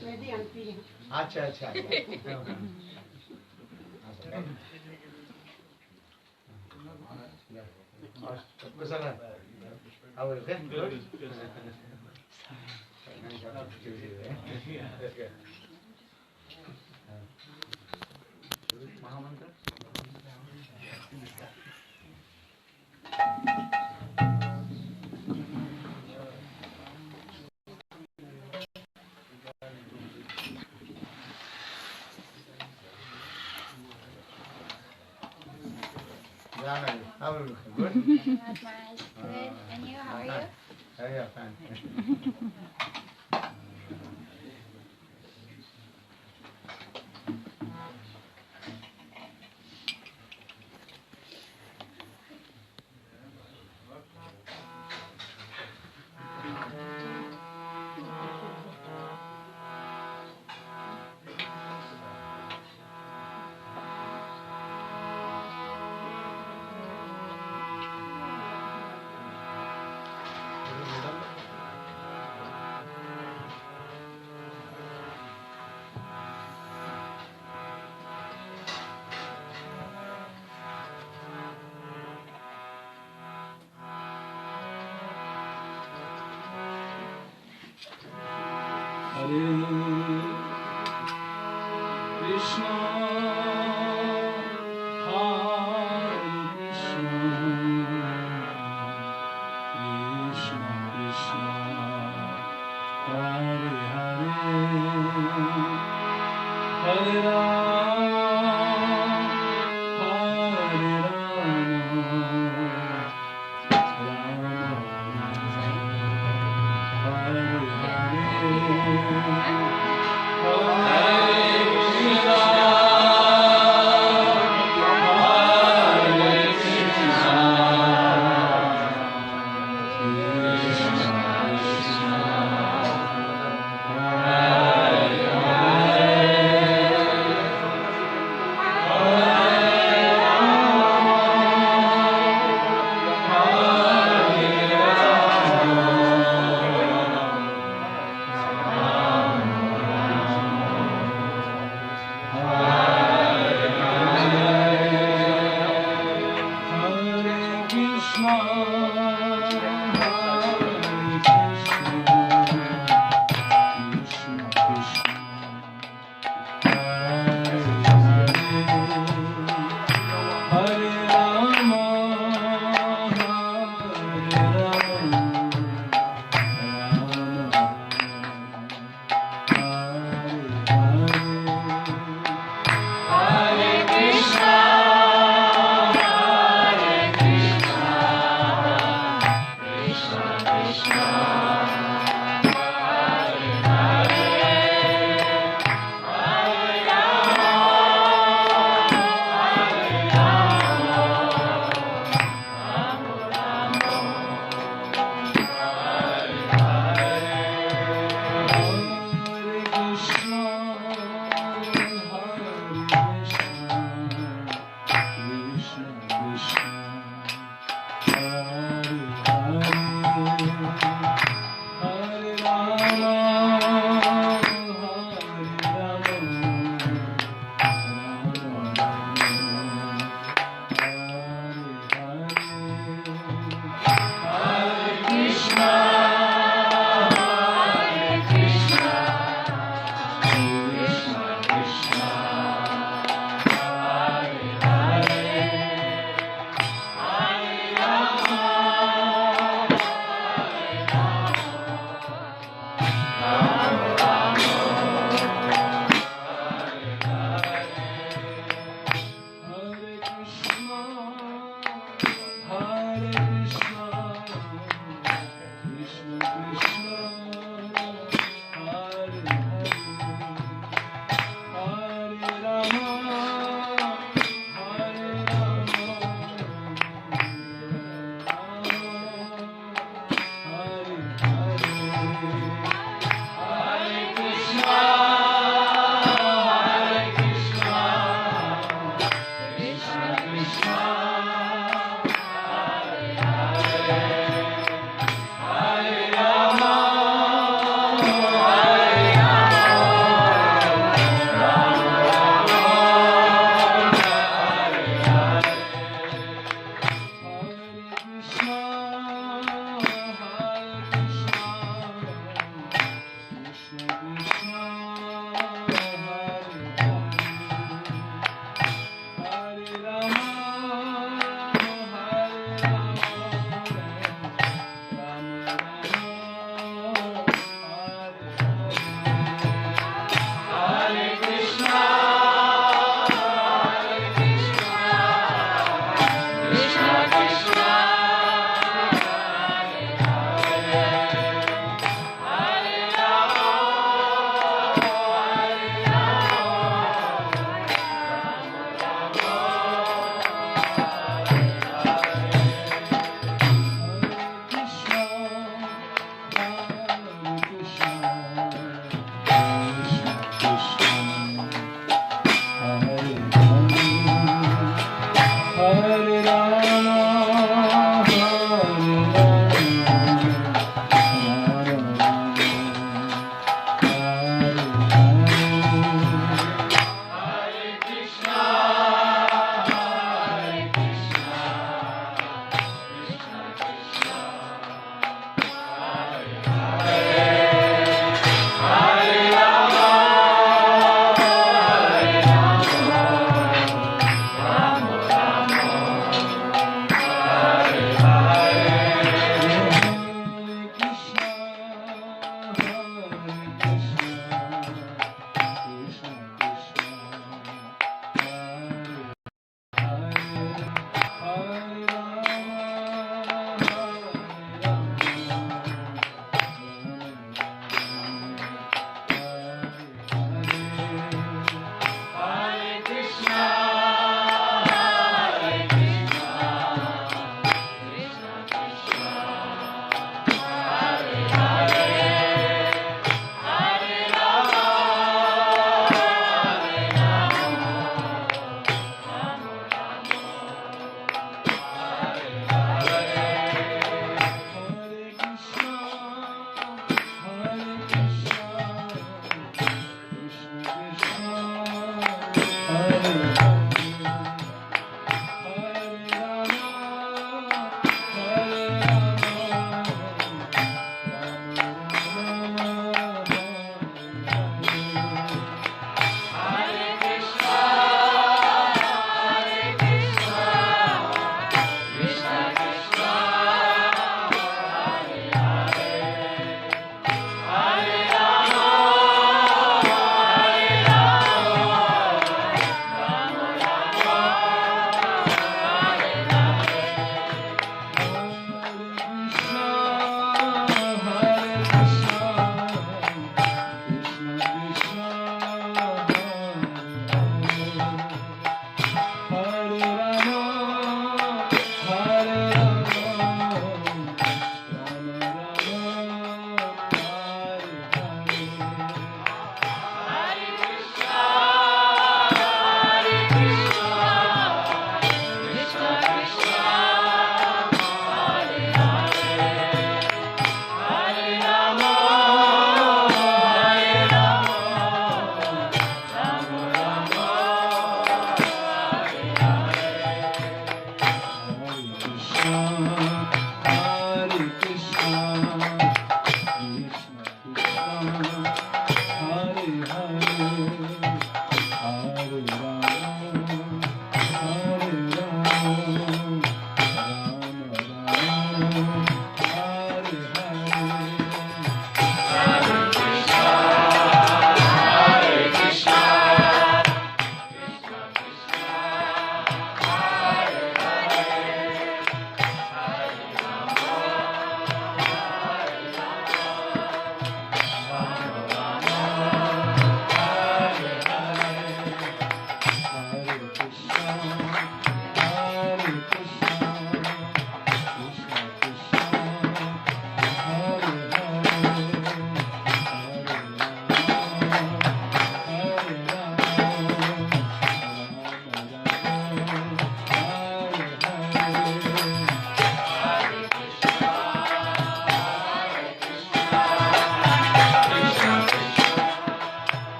अच्छा अच्छा महामंत्र How are you? Good? Nice. Good. And you, how are you? Yeah, fine.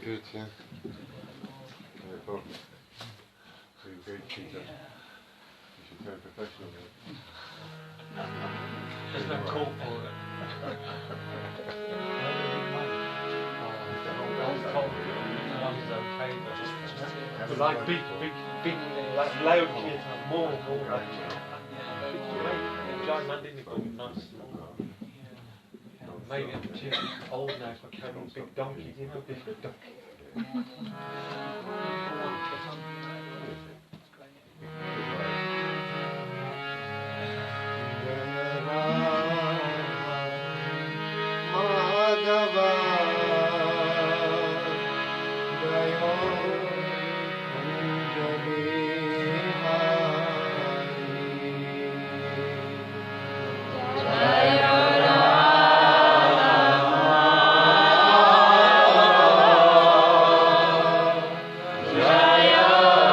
good, yeah. Yeah, Bob. Doing good, Peter. You should turn professional now. There's no call for it. One's okay, but like big, like loud kids, more like giant man didn't go nice. Maybe I'm too old now for carrying big donkeys, you know, big donkeys. Jaya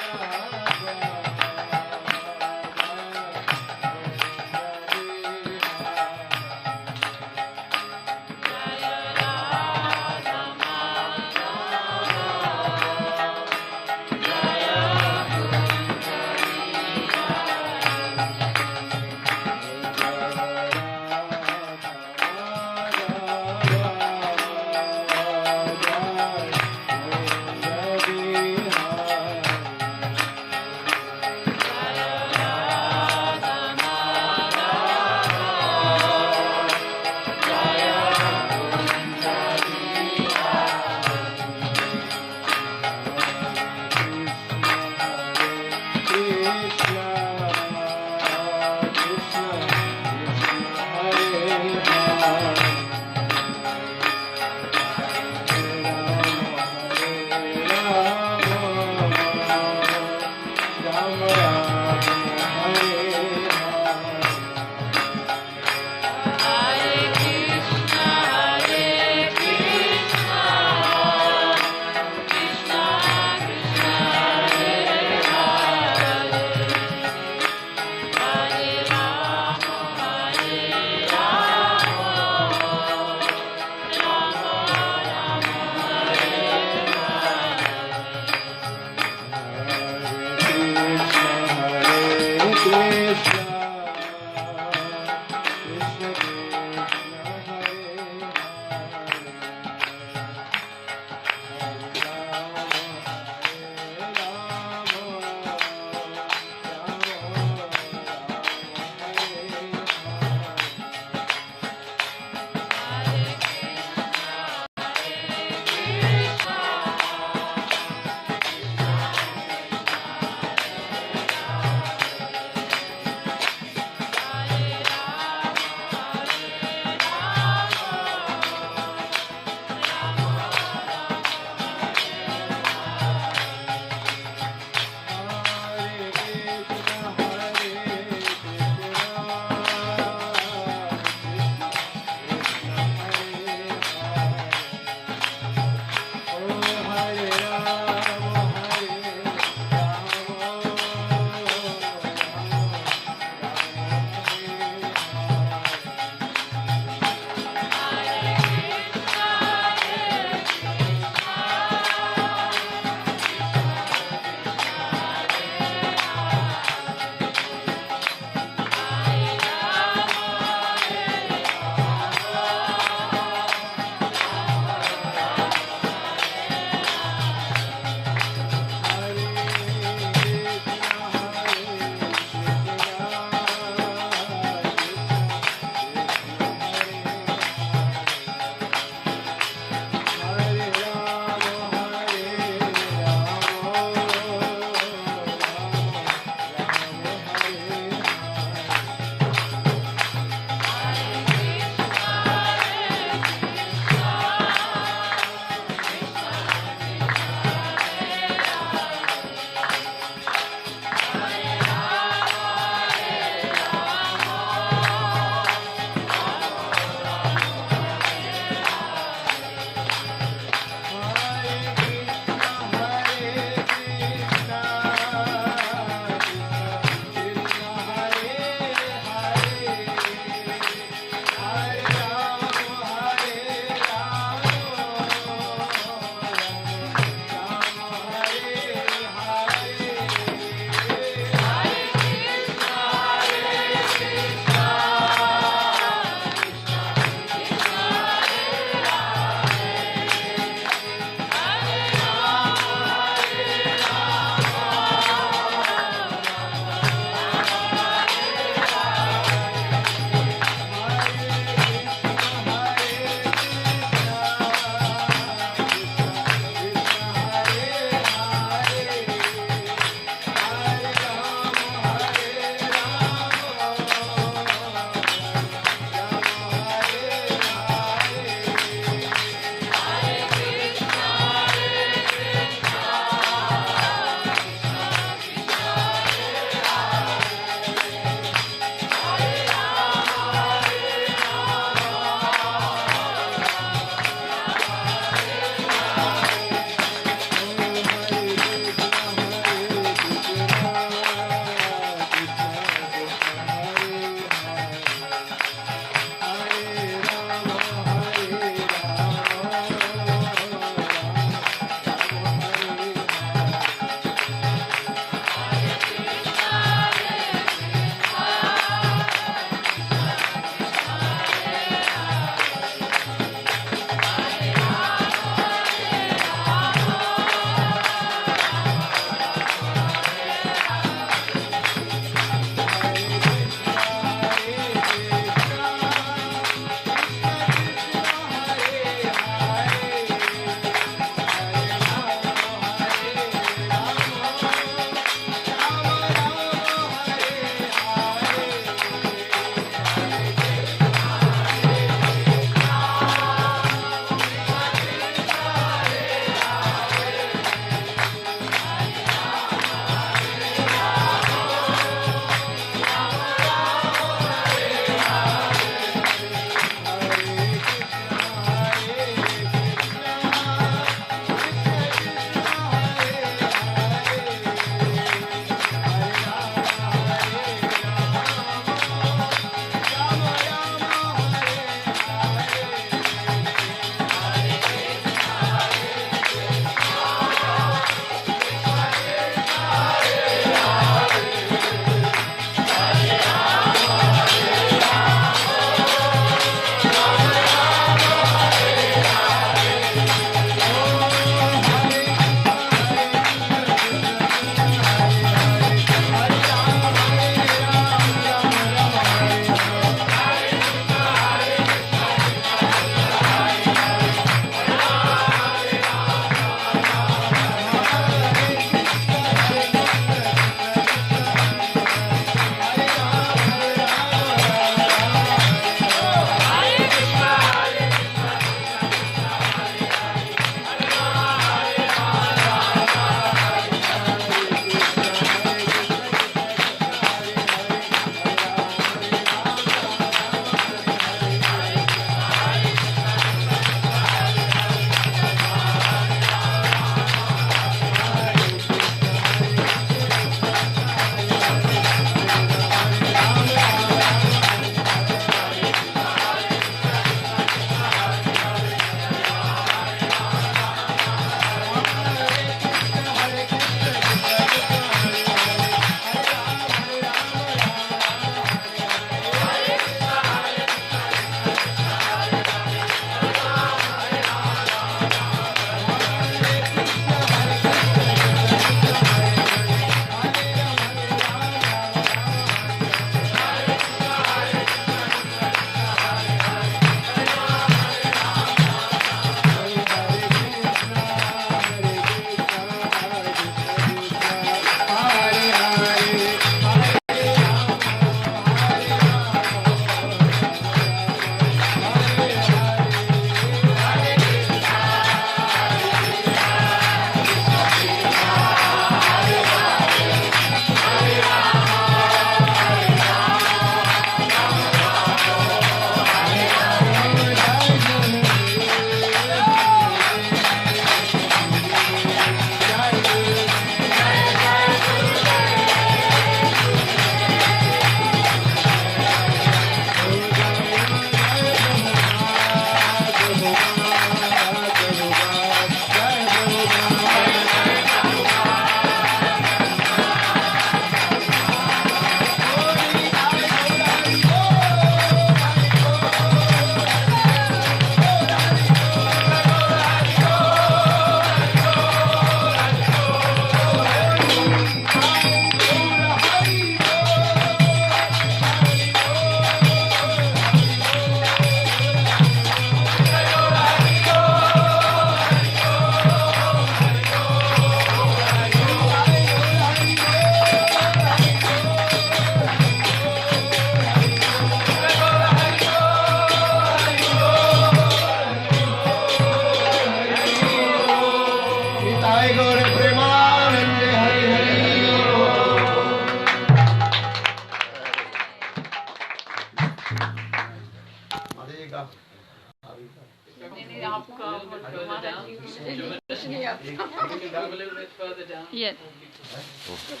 Good.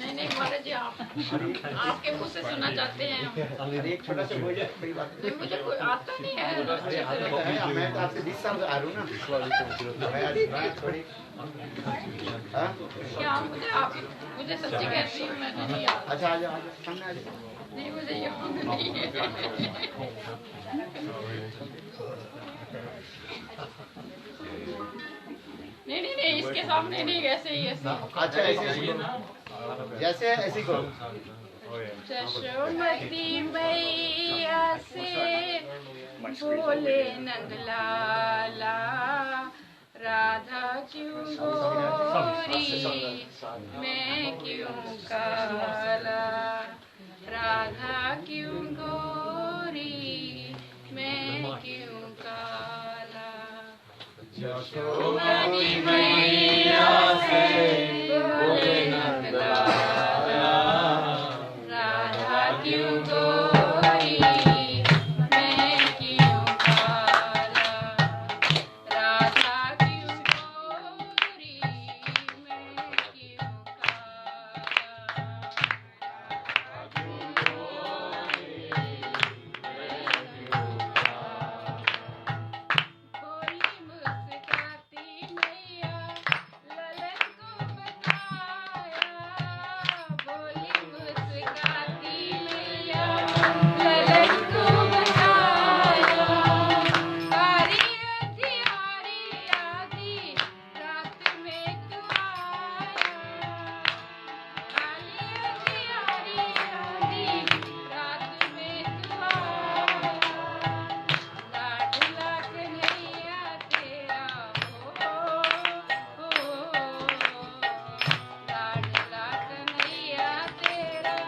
नहीं नहीं महाराज जी आप आपके मुंह से सुनना चाहते हैं हम। अरे एक छोटा सा बोल जाए, कोई बात नहीं मुझे कोई आता नहीं है नहीं। मैं तो आपसे 20 साल से आ रहा हूँ ना। मैं आज थोड़ी हाँ? क्या मुझे आप मुझे सच्ची कहती हूँ मैंने नहीं आता। अच्छा आ जाओ सामने आ जाओ। नहीं मुझे यकीन नहीं है। नहीं नहीं नहीं इसके सामने नहीं ऐसे ही ऐसे। अच्छा ऐसे जैसे ऐसे ही करो। यशोमती मैया से बोले नंदलाला राधा क्यों गोरी मैं क्यों काला राधा क्यों गोरी मैं क्यों काला यशोमती मैया से बोले नंदलाला राधा क्यों गोरी मैं क्यों काला राधा क्यों गोरी मैं क्यों बोली मुस्काती मैया ललन को बताया बोली मुस्काती मैया ललन को बताया हरी हरी आधी रात में तू आया हरी आधी रात में तू आया लाडला कन्हैया तेरा हो लाडला कन्हैया तेरा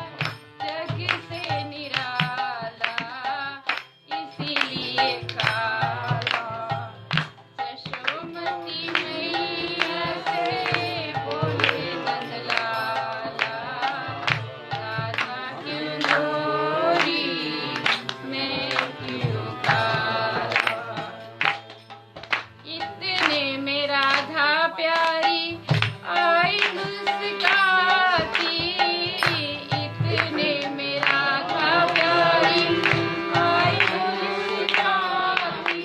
जग से निराला इसीलिए काला यशोमती मैया से बोले नंदलाला राधा क्यों गोरी मैं क्यों काला इतने में राधा प्यारी आई मुस्काती इतने में राधा प्यारी आई मुस्काती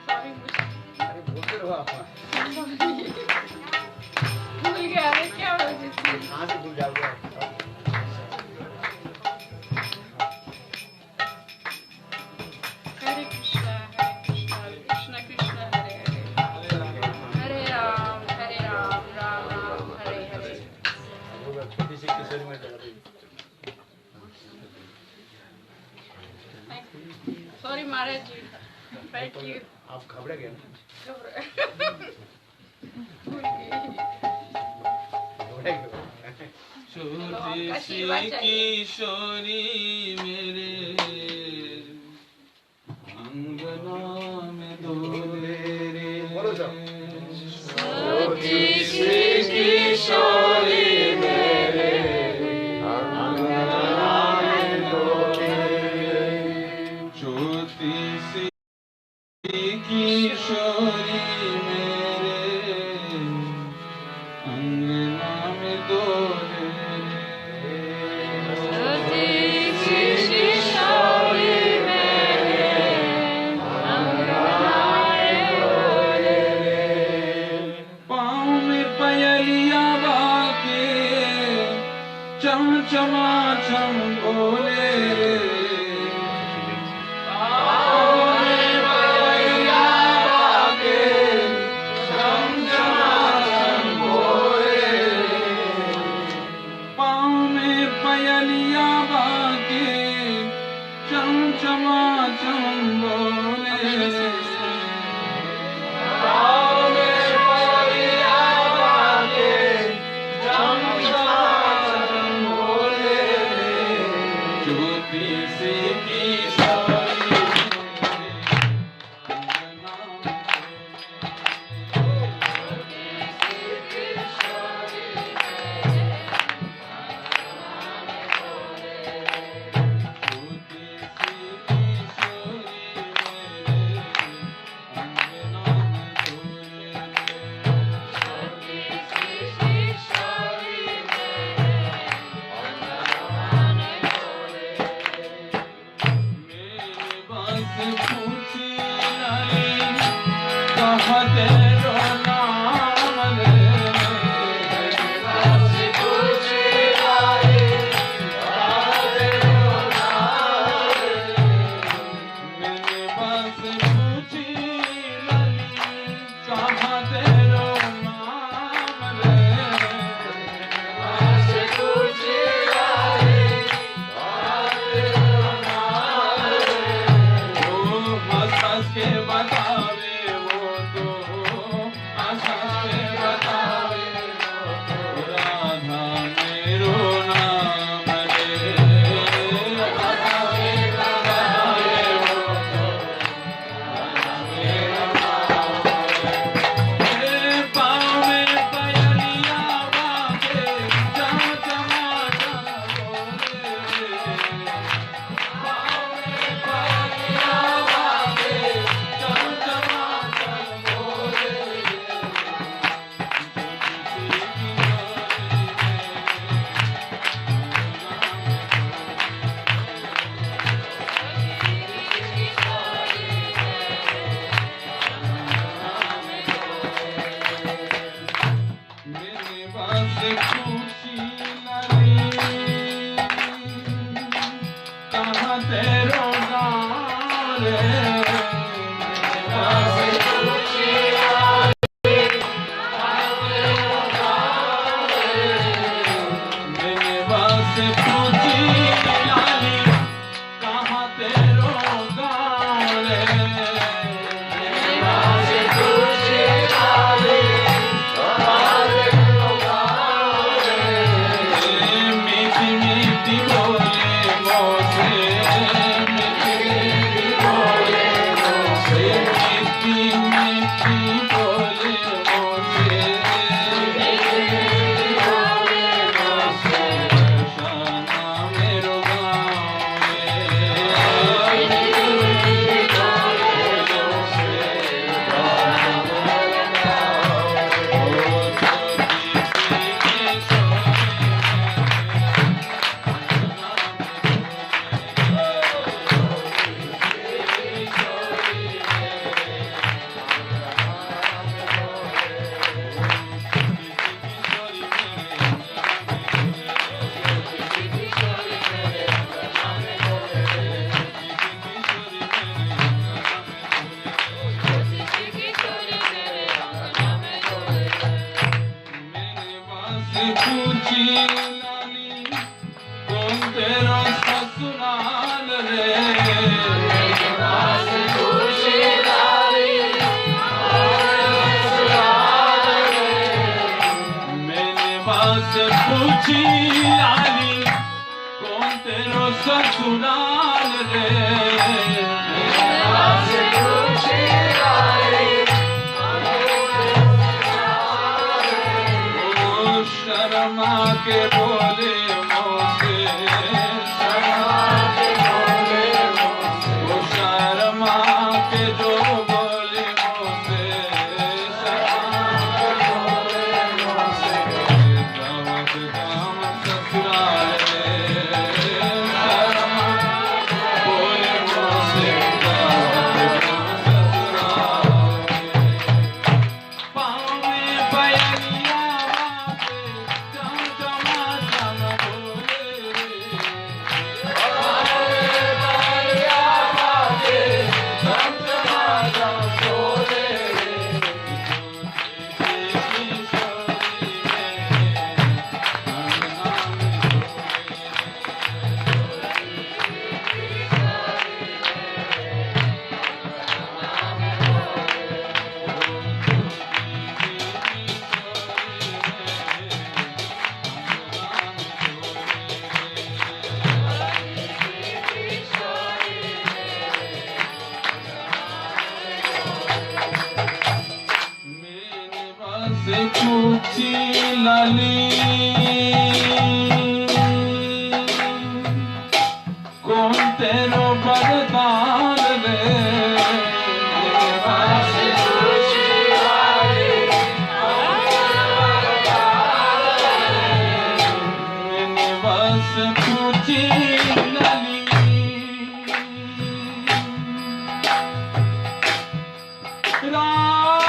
सॉरी मुझे अरे बोलते रहो आप। भूल गया मैं क्या बोल रही थी कहाँ से भूल जाओगे आप? हरे कृष्णा कृष्णा कृष्णा हरे हरे हरे राम राम राम हरे हरे छोटी सी किशोरी में चल रही। सॉरी महाराज जी थैंक यू आप घबरा गए ना? भूल गई घबरा गए। छोटी सी किशोरी मेरे अंगना में डोले रे बोलो जाओ। छोटी सी किशोरी मेरे अंगना में डोले छोटी सी किशोरी मेरे अंगना में डोले पाँव में पयलिया बाके चम चमा चम बोले पाँव में पयलिया बाके चम चमा चम बोले पाँव में पयलिया बाके चम चमा चम बोले ज्योति कहते रो नाम रे बस पूछी लाली कहते रो नाम रे मेरे बस पूछी लाली कहते रो नाम रे बस पूछी लाली कहते रो नाम रे वो हंस के बतावे वो तो हंस के बतावे वो तो राधा मेरो नाम रे हंस के बतावे वो तो राधा मेरो नाम रे पाँव में पयलिया बाजे चम चमा चम बोले पाँव में पयलिया बाजे चम चमा चम बोले मेरे बस खुशी लाली कहाँ तेरो गाँव रे मेरे बस खुशी लाली कहाँ तेरो गाँव रे मेरे बस खुशी लाली कहाँ तेरो गाँव रे मेरे बस खुशी लाली मीठी मीठी बोले मोसे मीठी मीठी बोले मोसे मीठी मीठी बोले मोसे मीठी मीठी बोले मोसे शाना मेरो गाँव रे मीठी मीठी बोले मोसे शाना मेरो गाँव रे ओ छोटी सी मेरे पास पूछी लाली कौन तेरा ससुराल रे मेरे पास पूछी लाली ससुराल रे मेरे पास पूछी लाली कौन तेरा ससुराल रे मेरे पास पूछी लाली ओ शर्मा के बोले मोसे शर्मा के बोले मोसे ओ शर्मा के जो बोले मोसे शर्मा के बोले मोसे दामद दाम ससुराल रे शर्मा बोले मोसे दामद दाम ससुराल रे पाँव में पयलिया बाजे चम चमा चम बोले पाँव में पयलिया बाजे चम चमा चम बोले किशोरी मेरे बस पूछी लाली कौन तेरो बरदान रे मेरे बस पूछी लाली कौन तेरो बरदान रे मेरे बस पूछी लाली राम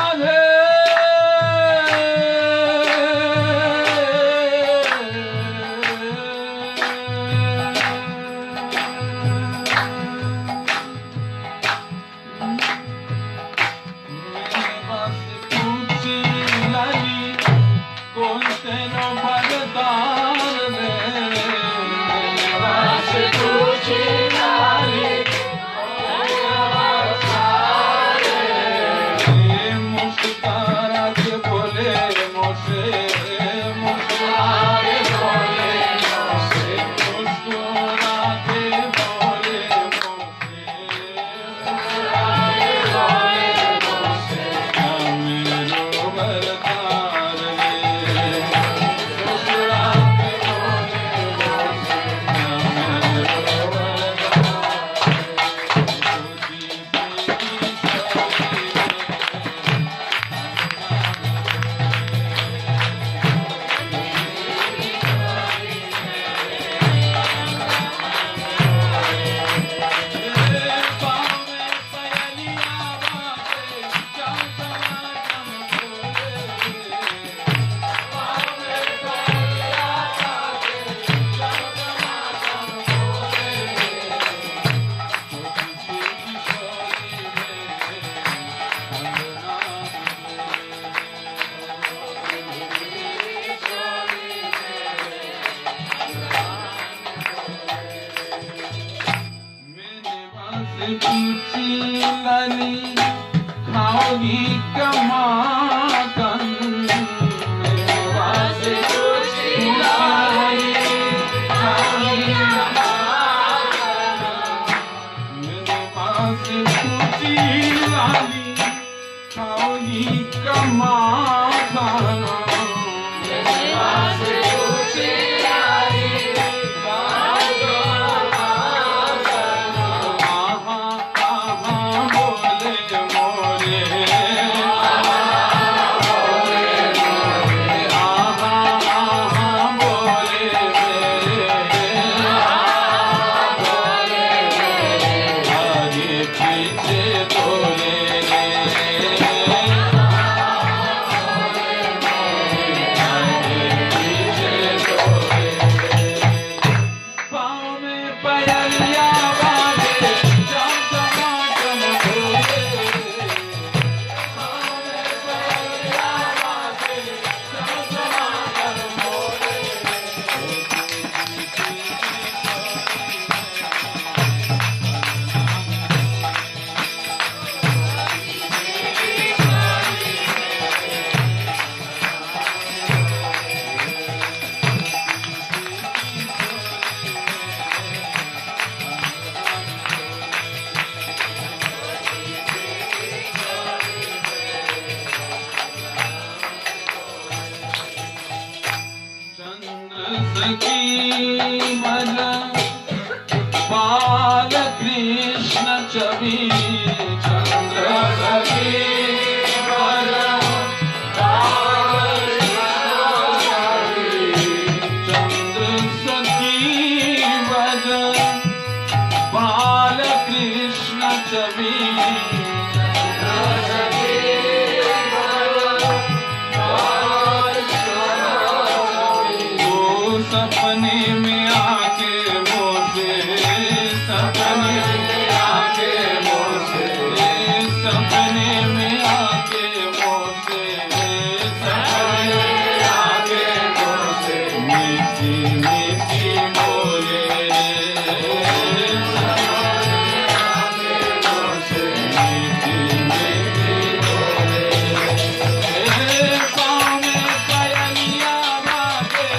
कमाकन वास खुशी लाई मेरे पास खुशी लाई खाओगी कमा खाना मेरे पास खुशी लाई खाओगी बाल कृष्ण छवि चंद्र सखी चंद्र सखी बज बाल कृष्ण छवि सपने में आके मोसे सपने में आके मोसे सपने में आके मोसे सपने में आके मोसे मीठी मीठी बोले सपने में आके मोसे मीठी मीठी बोले पाँव में पायलिया बाटे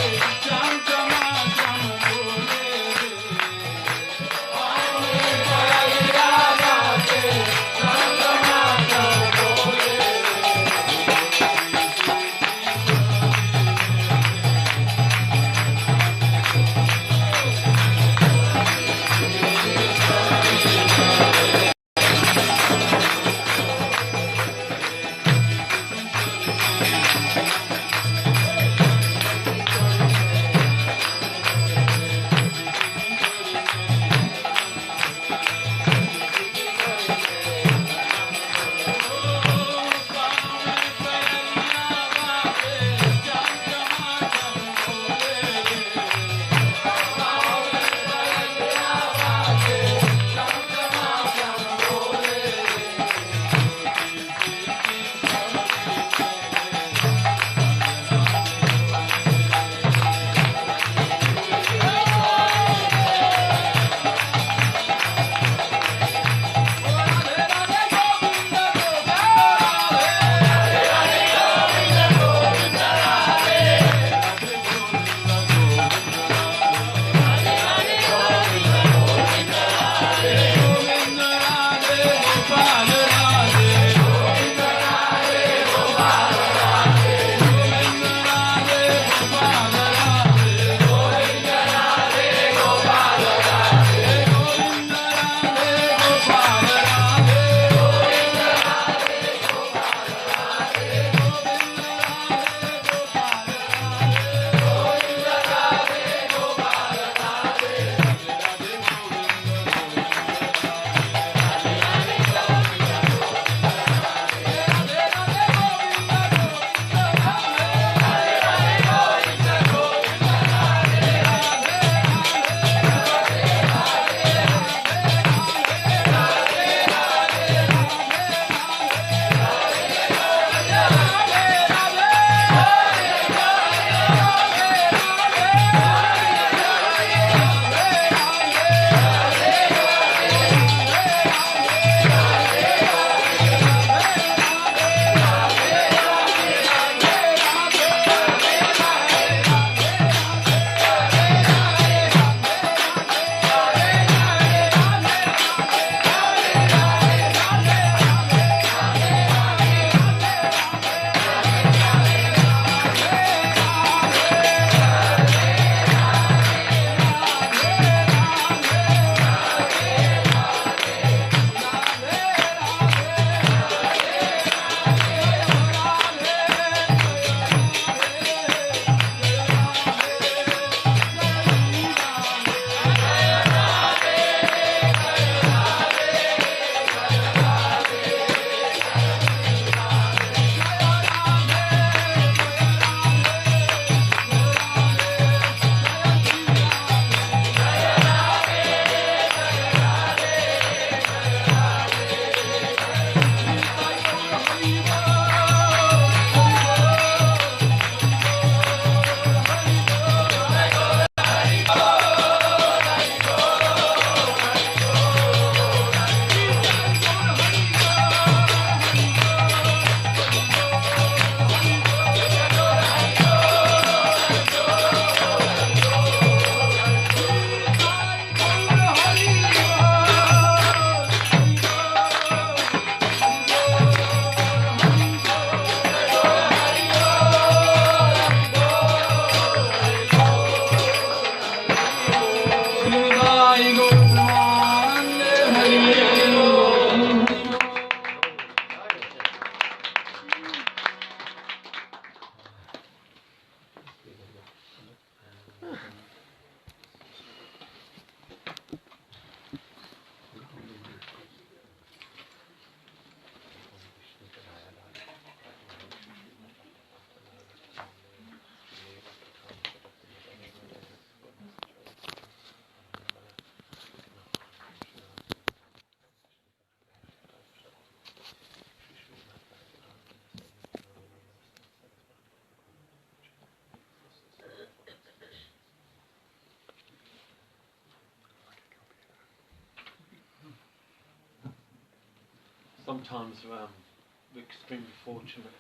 sometimes we're extremely fortunate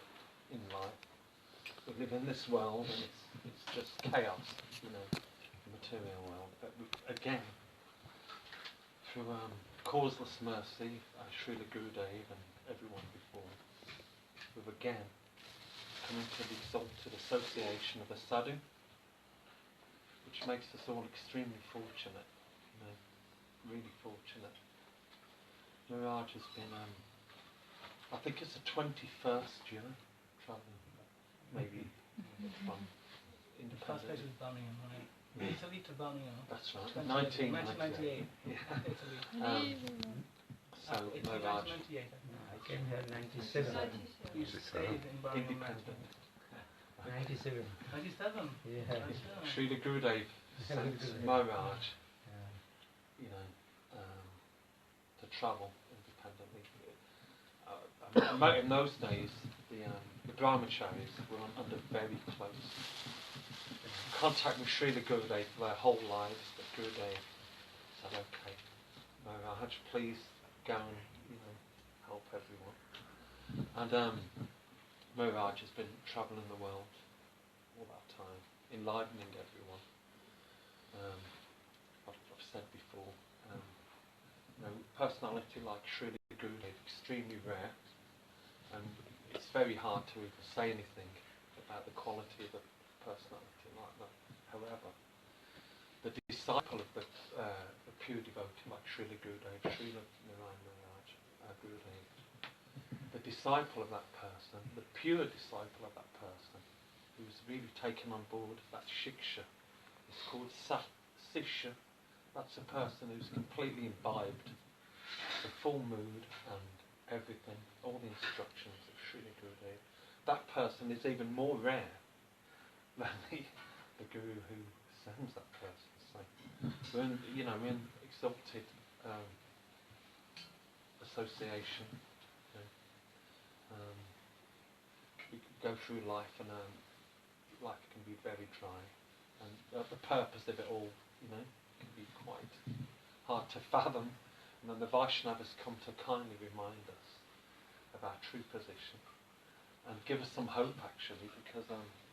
in life. We live in this world and it's just chaos, you know, the material world. But again, through causeless mercy, Srila Gurudev and everyone before, we've again come into the exalted association of a sadhu, which makes us all extremely fortunate, you know, really fortunate. Miraj has been, I think it's the 21st year travelling, maybe from First place independence. is Birmingham, right? Italy to Birmingham. That's right, 1998. 1998. Yeah. Italy. So Italy, Miraj, 1998. I came here 97. You stayed in Birmingham. independent. 97. 97. Yeah. Srila Gurudev sent Miraj, you know, to travel independently. In those days, the brahmacharis were under very close contact with Srila Gurudev for their whole lives. But Gurudev said, "Okay, Miraj, please go and help everyone." And Miraj has been travelling the world all that time, enlightening everyone. I've said before, personality like Srila Gurudev, extremely rare, and it's very hard to even say anything about the quality of a personality like that. However, the disciple of the pure devotee like Srila Gurudev, Srila Narayan Maharaj, Gurudev, the disciple of that person, the pure disciple of that person, who's really taken on board that shiksha, is called sishya. That's a person who's completely imbibed the full mood and everything, all the instructions of Srila Gurudev. That person is even more rare than the guru who sends that person. So we're in exalted association. We go through life and life can be very dry, and the purpose of it all, can be quite hard to fathom. And then the Vaishnavas come to kindly remind us of our true position and give us some hope, actually, because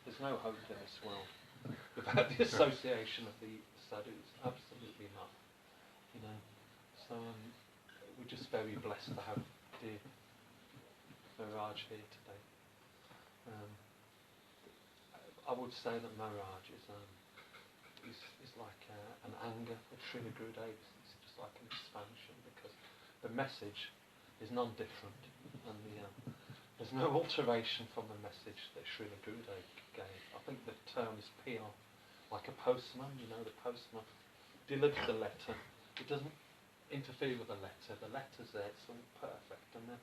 there's no hope in this world without the association of the sadhus. Absolutely not. So we're just very blessed to have dear Maharaj here today. I would say that Maharaj is like an anger of Srila Gurudev. It's just like an expansion, because the message is non-different, and there's no alteration from the message that Srila Gurudev gave. I think the term is PR, like a postman. The postman delivers the letter. It doesn't interfere with the letter. The letter's there, it's all perfect, and then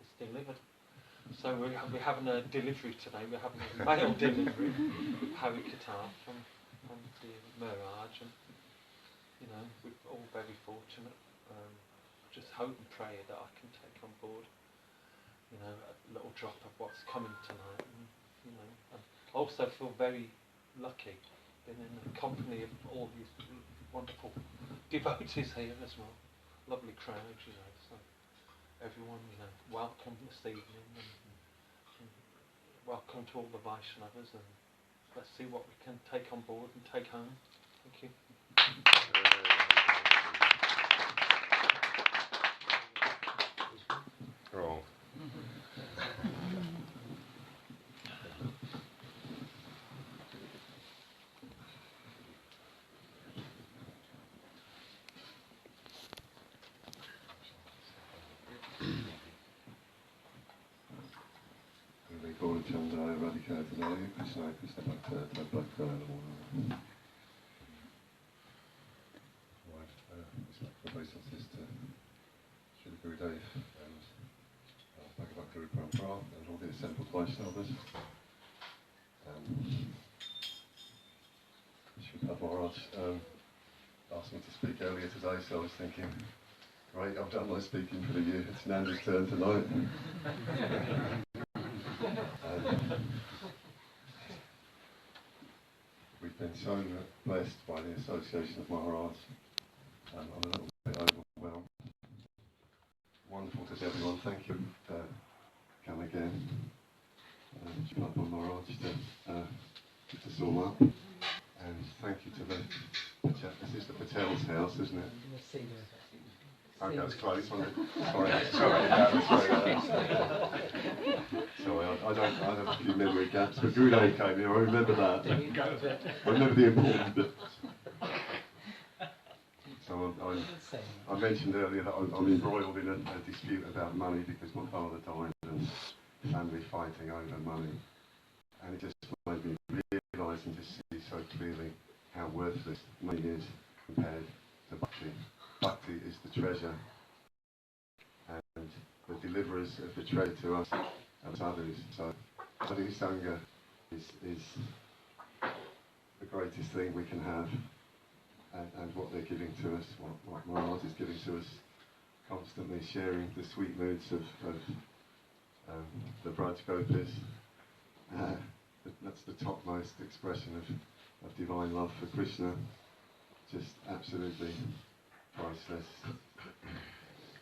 it's delivered. So we're having a delivery today. We're having a mail delivery with Harikatha from the Maharaj, and we're all very fortunate. Just hope and pray that I can take on board, a little drop of what's coming tonight. And I also feel very lucky, being in the company of all these wonderful devotees here as well. Lovely crowd, so everyone, welcome this evening, and welcome to all the Vaishnavas, and let's see what we can take on board and take home. Thank you. Wrong. Gaurachandra Radhikatadaya Krishna Krishna Bhakta Tadbhakta Namo. Wife, my brother and sister, Srila Gurudev, and Bhagavad Guru Parampara, and all the assembled Vaishnavas. Srila Maharaj asked me to speak earlier today, so I was thinking, great, I've done my speaking for the year. It's Nanda's turn tonight. We've been so blessed by the association of Maharaj. I'm a little bit overwhelmed. Wonderful doctors, everyone, thank you for coming again. Sripad Maharaj to sum up. And thank you to the, this is the Patel's house, isn't it? Okay, that's close, wasn't it? Sorry, sorry, sorry, I don't have a few memory gaps, but Gurudev came here, I remember that. I remember the important bit. So I mentioned earlier that I'm embroiled in a dispute about money because my father died and family fighting over money. And it just made me realise and just see so clearly how worthless money is compared to bhakti. Bhakti is the treasure, and the deliverers of the treasure to us and to others. So Sadhu Sangha is the greatest thing we can have, and what they're giving to us, what Maharaj is giving to us, constantly sharing the sweet moods of the Braj Gopis. That's the topmost expression of divine love for Krishna. Just absolutely priceless.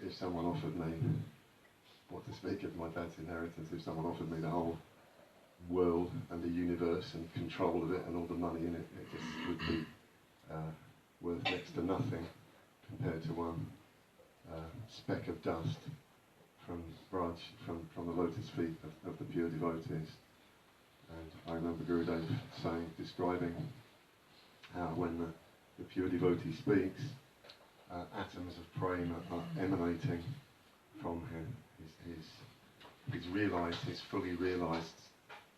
If someone offered me, what to speak of my dad's inheritance, if someone offered me the whole world and the universe and control of it and all the money in it, it just would be worth next to nothing compared to one speck of dust from Braj, from the lotus feet of the pure devotees. And I remember Gurudev saying, describing how when the pure devotee speaks, atoms of prema are emanating from him. He's realised, he's fully realised,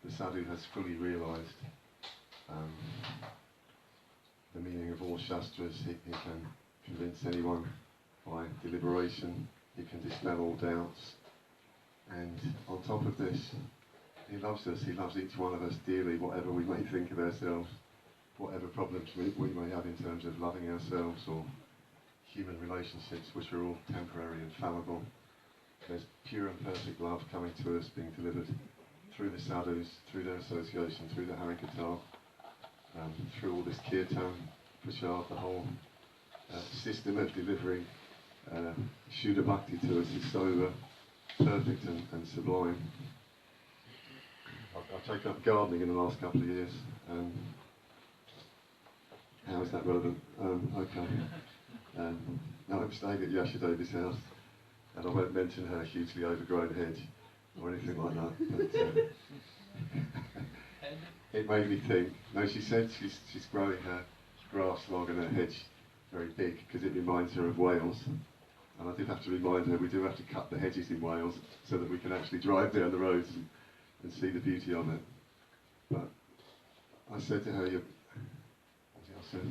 the sadhu has fully realised the meaning of all shastras. He can convince anyone by deliberation, he can dispel all doubts. And on top of this, he loves us, he loves each one of us dearly, whatever we may think of ourselves, whatever problems we may have in terms of loving ourselves or human relationships, which are all temporary and fallible. There's pure and perfect love coming to us, being delivered through the sadhus, through their association, through the Harikatha, through all this kirtan, prasad, the whole system of delivering Shuddha Bhakti to us is so perfect and sublime. I've taken up gardening in the last couple of years. How is that relevant? Okay. Now I'm staying at Yashodevi's house, and I won't mention her hugely overgrown hedge or anything like that. But it made me think. No, she said she's growing her grass log and her hedge very big because it reminds her of Wales. And I did have to remind her we do have to cut the hedges in Wales so that we can actually drive down the roads and see the beauty of it. But I said to her, I said,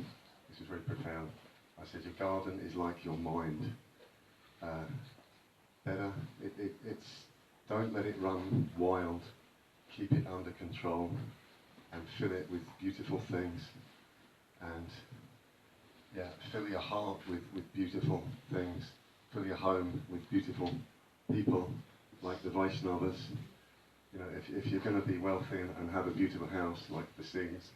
this was very profound. I said, your garden is like your mind. Don't let it run wild. Keep it under control and fill it with beautiful things. And fill your heart with beautiful things. Fill your home with beautiful people like the Vaishnavas. You know, if you're going to be wealthy and have a beautiful house like the Singhs,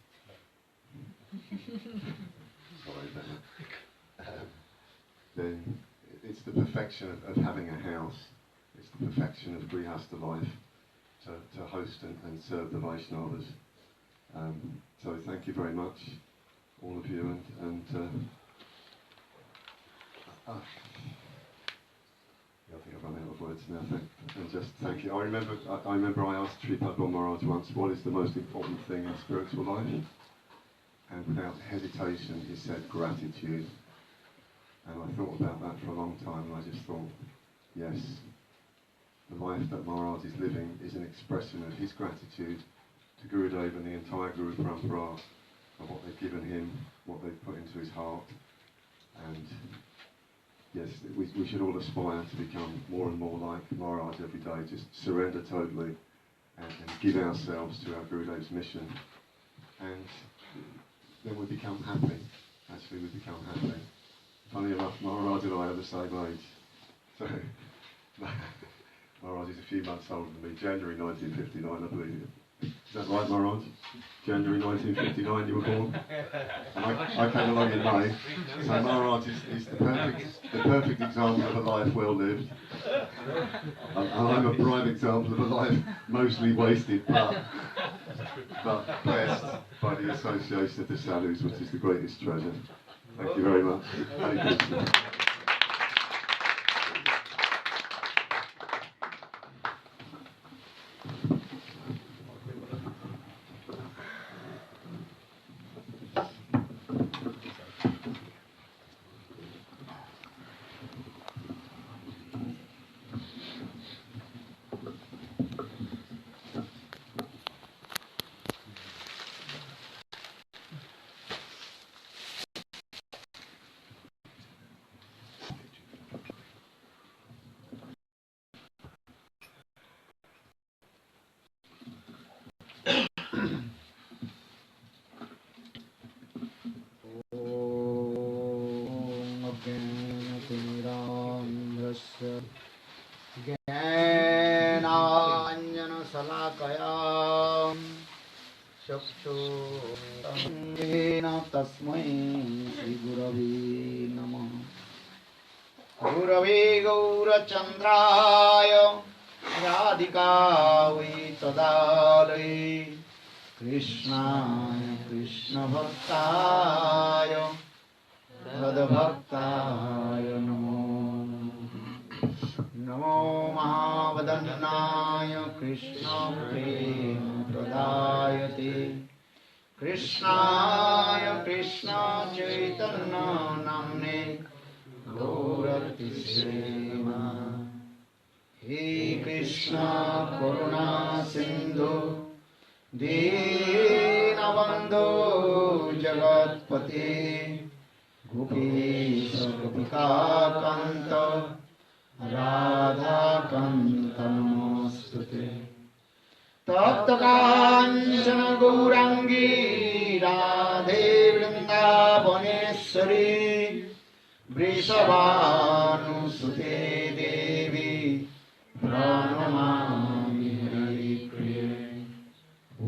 then it's the perfection of having a house. It's the perfection of Grihastha life to host and serve the Vaishnavas. So thank you very much, all of you, and I think I've run out of words now. And just thank you. I remember I asked Sripad Maharaj once, what is the most important thing in spiritual life? And without hesitation, he said gratitude. And I thought about that for a long time, and I just thought, yes, the life that Maharaj is living is an expression of his gratitude to Gurudev and the entire Guru Parampara of what they've given him, what they've put into his heart. And yes, we should all aspire to become more and more like Maharaj every day, just surrender totally and give ourselves to our Gurudev's mission. And then we become happy. Actually, we become happy. Funny enough, Maharaj and I are the same age. So, Maharaj is a few months older than me, January 1959, I believe. that right, Maharaj? January 1959 you were born. And I came along in May. So Maharaj is the perfect example of a life well lived. And I'm a prime example of a life mostly wasted, but blessed by the association of the sadhus, which is the greatest treasure. Thank you very much. Hare Krishna. तस्मै श्री गुरवे नमः। गुरवे गौरचन्द्राय राधिकायै तदालये कृष्णाय कृष्णभक्ताय तद्भक्ताय नमो नमो महावदन्नाय कृष्ण प्रेम प्रदायते कृष्णाय कृष्ण चैतन्य नाम्ने गौरतिश्रे हे कृष्ण करुणा सिंधु दीनबन्धो जगत्पते गोपीश गोपिकान्त राधाकान्त नमोस्तुते तप्त कांचन गौरांगी राधे वृंदावनेश्वरी वृषभानुसुते देवी प्रणमामि हरिप्रिये।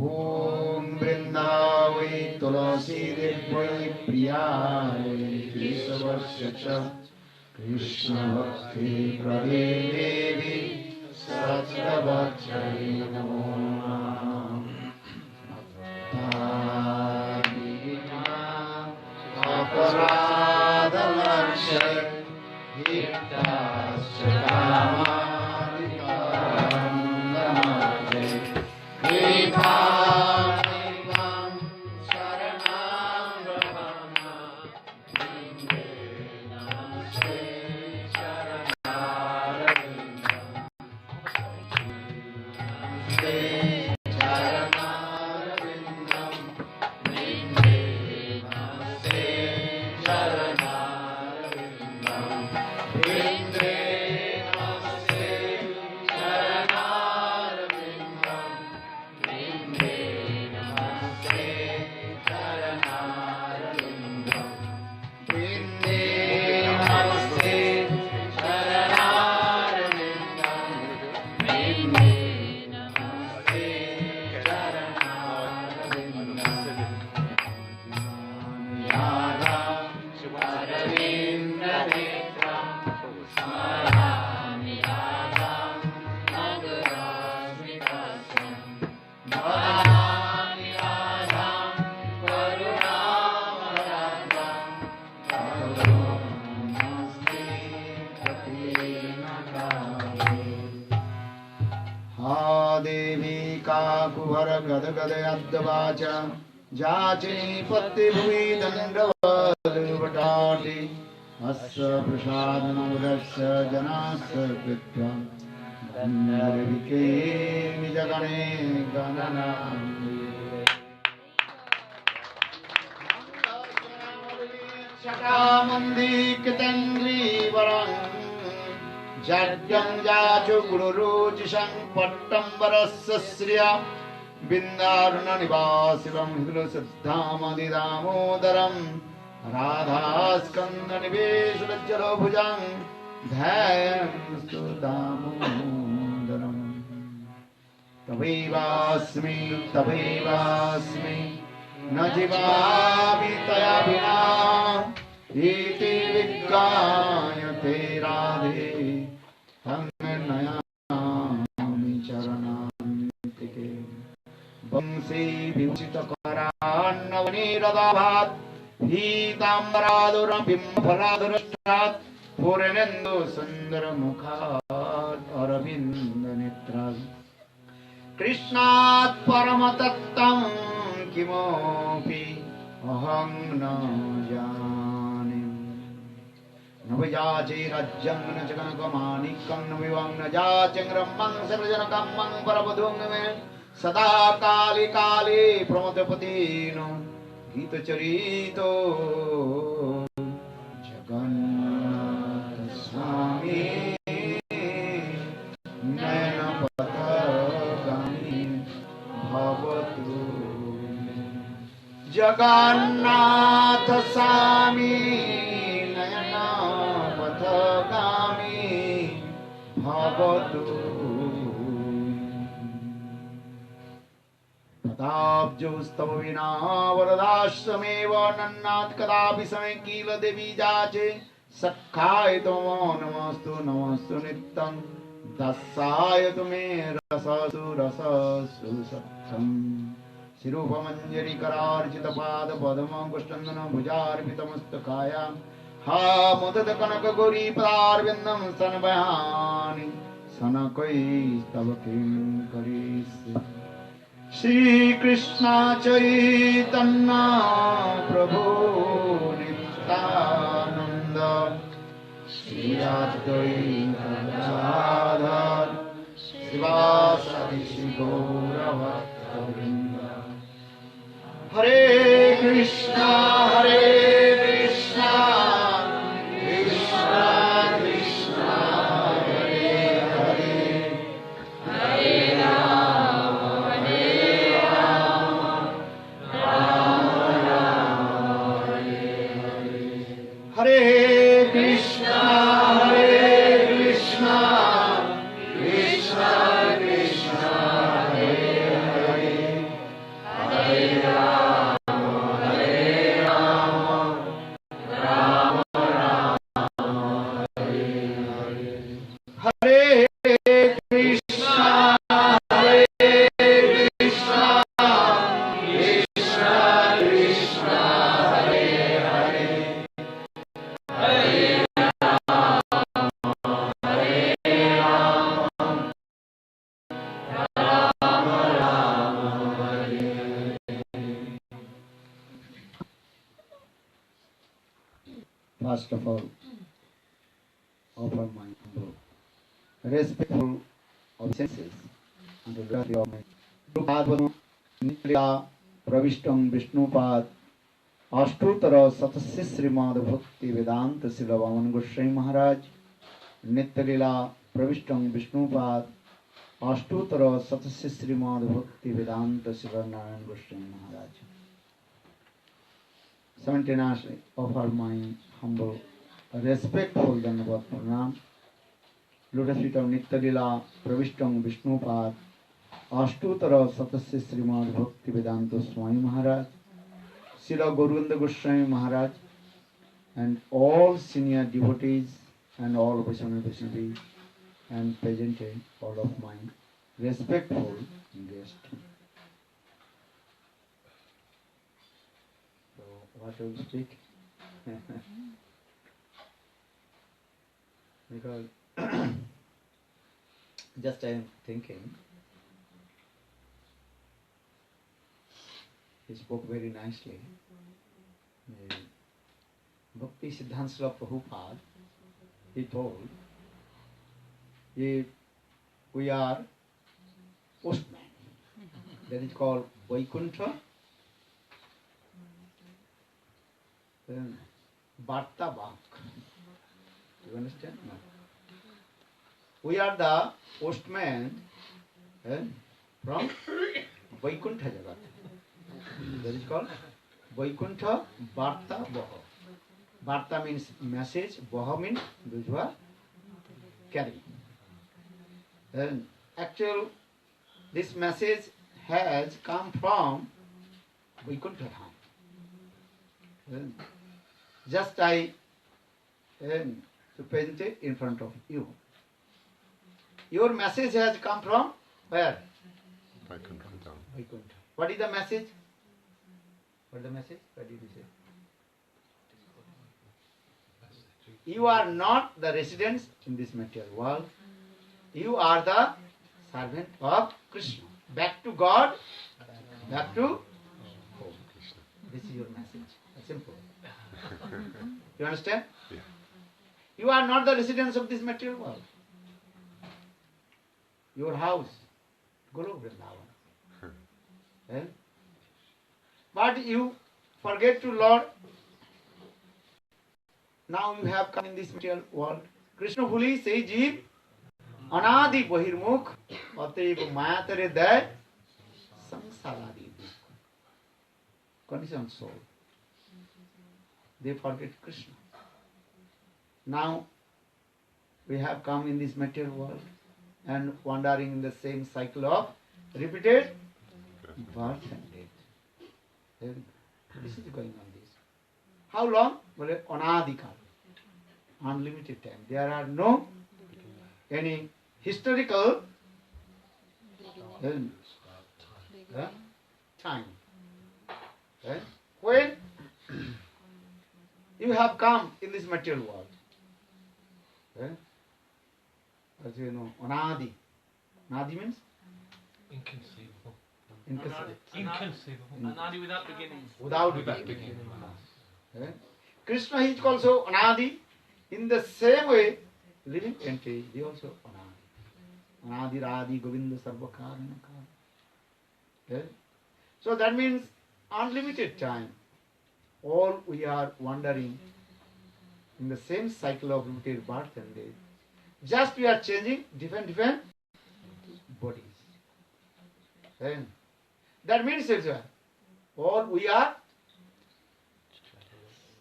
ॐ वृंदावै तुलसी देव्यै प्रियायै केशवस्य च कृष्ण भक्ति प्रदे देवी सच्चिदानन्दै नमो अपराधलक्ष्य हिताश्च कामादिकान्दनादे कृपानिकां शरणां ब्रह्मणा वन्दे नमस्ते गदगदयद्वाच जाचे पत्तिभुवि दण्डवद्वटाटि अस्य प्रसादमुदस्य जनास्य कृत्वा धन्यर्विके निजगणे गणनाम् शकामन्दिकृतङ्ग्रीवरं जड्यं जाचु गुरुरुचिषं पट्टम्बरस्य श्रिया बिन्दारुण निवासिवं हृदसिद्धामदिदामोदरं राधास्कन्द निवेशलज्जलो भुजं ध्यायन्तु दामोदरम् तवैवास्मि तवैवास्मि न जीवामि तया विना इति विज्ञायते राधे तन्नयामि चरणान्तिके वंशी विभूषितकरान्नवनीरदाभात् पीताम्बरादुरबिम्बफलादुरष्टात् पूर्णेन्दु सुन्दरमुखात् अरविन्दनेत्रात् कृष्णात् परमतत्त्वं किमपि अहं न जाने न विजाचे राज्यं न च कनकमाणिक्यं न विवं न जाचे ब्रह्मं सर्वजनकं मं परमधुं मे सदा काले काले प्रमथपतिनो गीतचरितो जगन्नाथ स्वामी नयनपथगामी भवतु जगन्नाथ स्वामी नयनपथगामी भवतु प्रताब्जोस्तव विना वरदाश्रमेव नन्नाथ कदापि समय किल देवी जाचे सखाय तमो नमस्तु नमस्तु नित्यं दस्साय तुमे रससु रससु सत्सं शिरूपमञ्जरी करार्चित पाद पद्मं कुष्ठन्दन भुजार्पितमस्तकायां हा मुदत कनक गौरी पदारविन्दं सनभयानि सनकैस्तव किं करिष्ये श्री कृष्ण चैतन्य प्रभु नित्यानंद श्री अद्वैत गदाधर शिवासादि श्री गौरभक्तवृंद हरे Krishna Krishna Krishna Hare Hare Hare Hare Krishna Krishna Krishna Hare Hare Hare Ram Ram Ram Hare Hare Hare Krishna Krishna Krishna Hare Hare First of all, offer my humble, respectful obeisances unto the glory of my Guru Nitya Pravishtam Vishnupad Ashtutara Satasya Srimad Bhakti Vedanta Sila Vaman Goswami Maharaj Nityalila Pravishtam Vishnupad Ashtutara Satasya Srimad Bhakti Vedanta Sila Narayan Goswami Maharaj. Simultaneously offer my humble, respectful Dandavat Pranam, Lotus feet of Nityalila Pravishtam Vishnupad Ashtutara Satasya Srimad Bhakti Vedanta Swami Maharaj, Srila Gauranga Goswami Maharaj, and all senior devotees and all Vaishnava Vaishnavis, and present all of my respectful guests. So, what will speak? Because just I am thinking, he spoke very nicely. Bhakti Siddhanta Srila Prabhupada, he told, if we are postmen, that is called Vaikuntha, then Bharta Bhak. You understand? No. We are the postman from Vaikuntha Jagat. That is called Vaikuntha Bharta Baha. Bharta means message, Baha means those who are carrying. Then actual this message has come from Vaikuntha Dham. Just I to present it in front of you. Your message has come from where? Vaikuntha Dham. Vaikuntha. What is the message? What is the message? What did you say? You are not the residents in this material world. You are the servant of Krishna. Back to God, back to home. This is your message. Simple. You understand? Yeah. You are not the residents of this material world. Your house, Golok Vrindavan. Eh? But you forget to Lord. Now you have come in this material world. Krishna Bhuli say Jeev Anadi Bahirmukh Ataiv Mayatare Day Samsaradi. Conditioned soul. They forget Krishna. Now we have come in this material world and wandering in the same cycle of repeated birth and death. Then this is going on this. How long? Well, anadikal. Unlimited time. There are no any historical time. When you have come in this material world, as you know, anadi. Anadi means Inconceivable. inconceivable. Anadi without beginning. Without beginning. Krishna is also anadi. In the same way, living entity, he also anadi. Anadi Radi Govinda Sarvakarana. So that means unlimited time. All we are wandering in the same cycle of repeated birth and death. Just we are changing different bodies. And that means all we are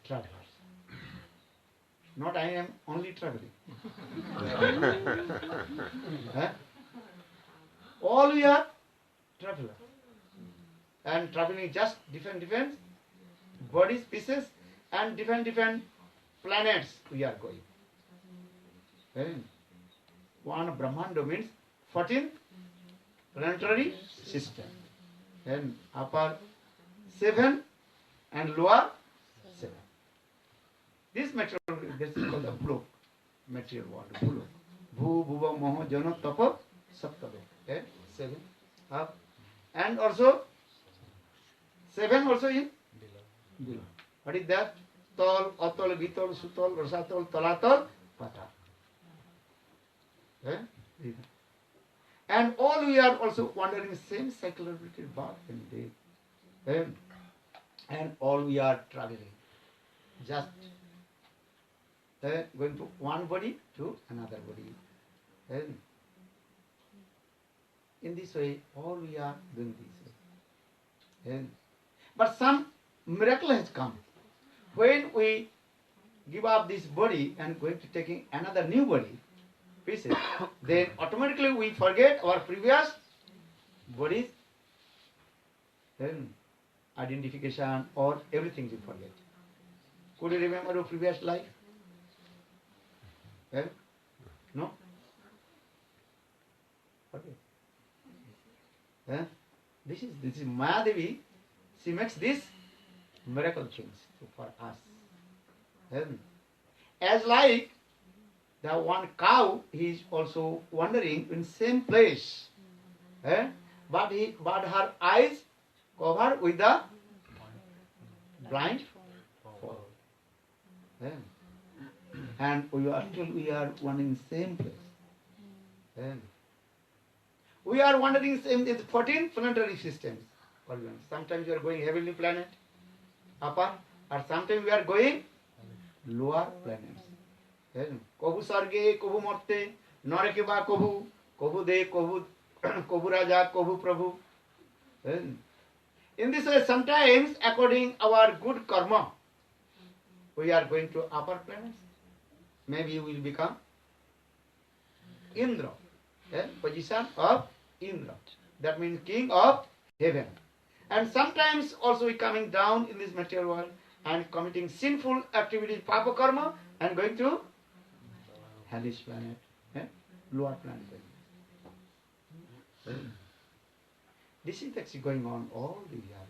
travelers. Not I am only traveling. All we are travelers. And traveling just different bodies, pieces, and different planets we are going. One Brahmanda means 14 planetary system. And upper 7 and lower 7. This material, this is called the Bulok, material world, Bulok. Bhu, Bhuva, Moho, Jano, Tapa, Saptava. 7 up. And also 7 also in below. What is that? Tol, Atol, Vitol, Sutol, Rasatol, Talatol, Patal. And all we are also wandering the same cycle of repeated birth and death. And all we are traveling. Just going from one body to another body. In this way, all we are doing this way. But some miracle has come. When we give up this body and going to taking another new body, pieces, then automatically we forget our previous bodies, identification or everything we forget. Could you remember your previous life? No? Okay. This is Mayadevi. She makes this miracle things for us. As like the one cow, he is also wandering in same place. But her eyes covered with the blind fold. And we are wandering in same place. We are wandering in 14 planetary systems. Sometimes we are going heavenly planet, upper, or sometimes we are going lower planets. Kobu sarge, kobu morte, norekiba kobu, kobu de, kobu raja, kobu prabhu. In this way, sometimes according our good karma, we are going to upper planets. Maybe we will become Indra, position of Indra. That means king of heaven. And sometimes also we coming down in this material world and committing sinful activities, papa karma, and going to hellish planet, lower planet. This is actually going on all the years.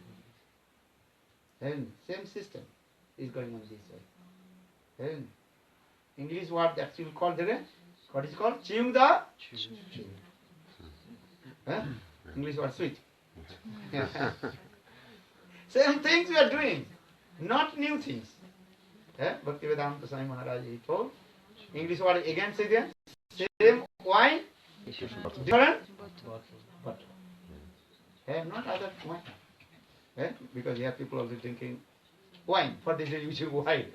And same system is going on this way. And English word actually called the what is it called? Chewing the chew. English word sweet. Same things we are doing, not new things. Bhaktivedanta Swami Maharaj he told. English word again say there. Same wine, different bottle. Not other wine. Because here people also drinking wine. For this they use wine.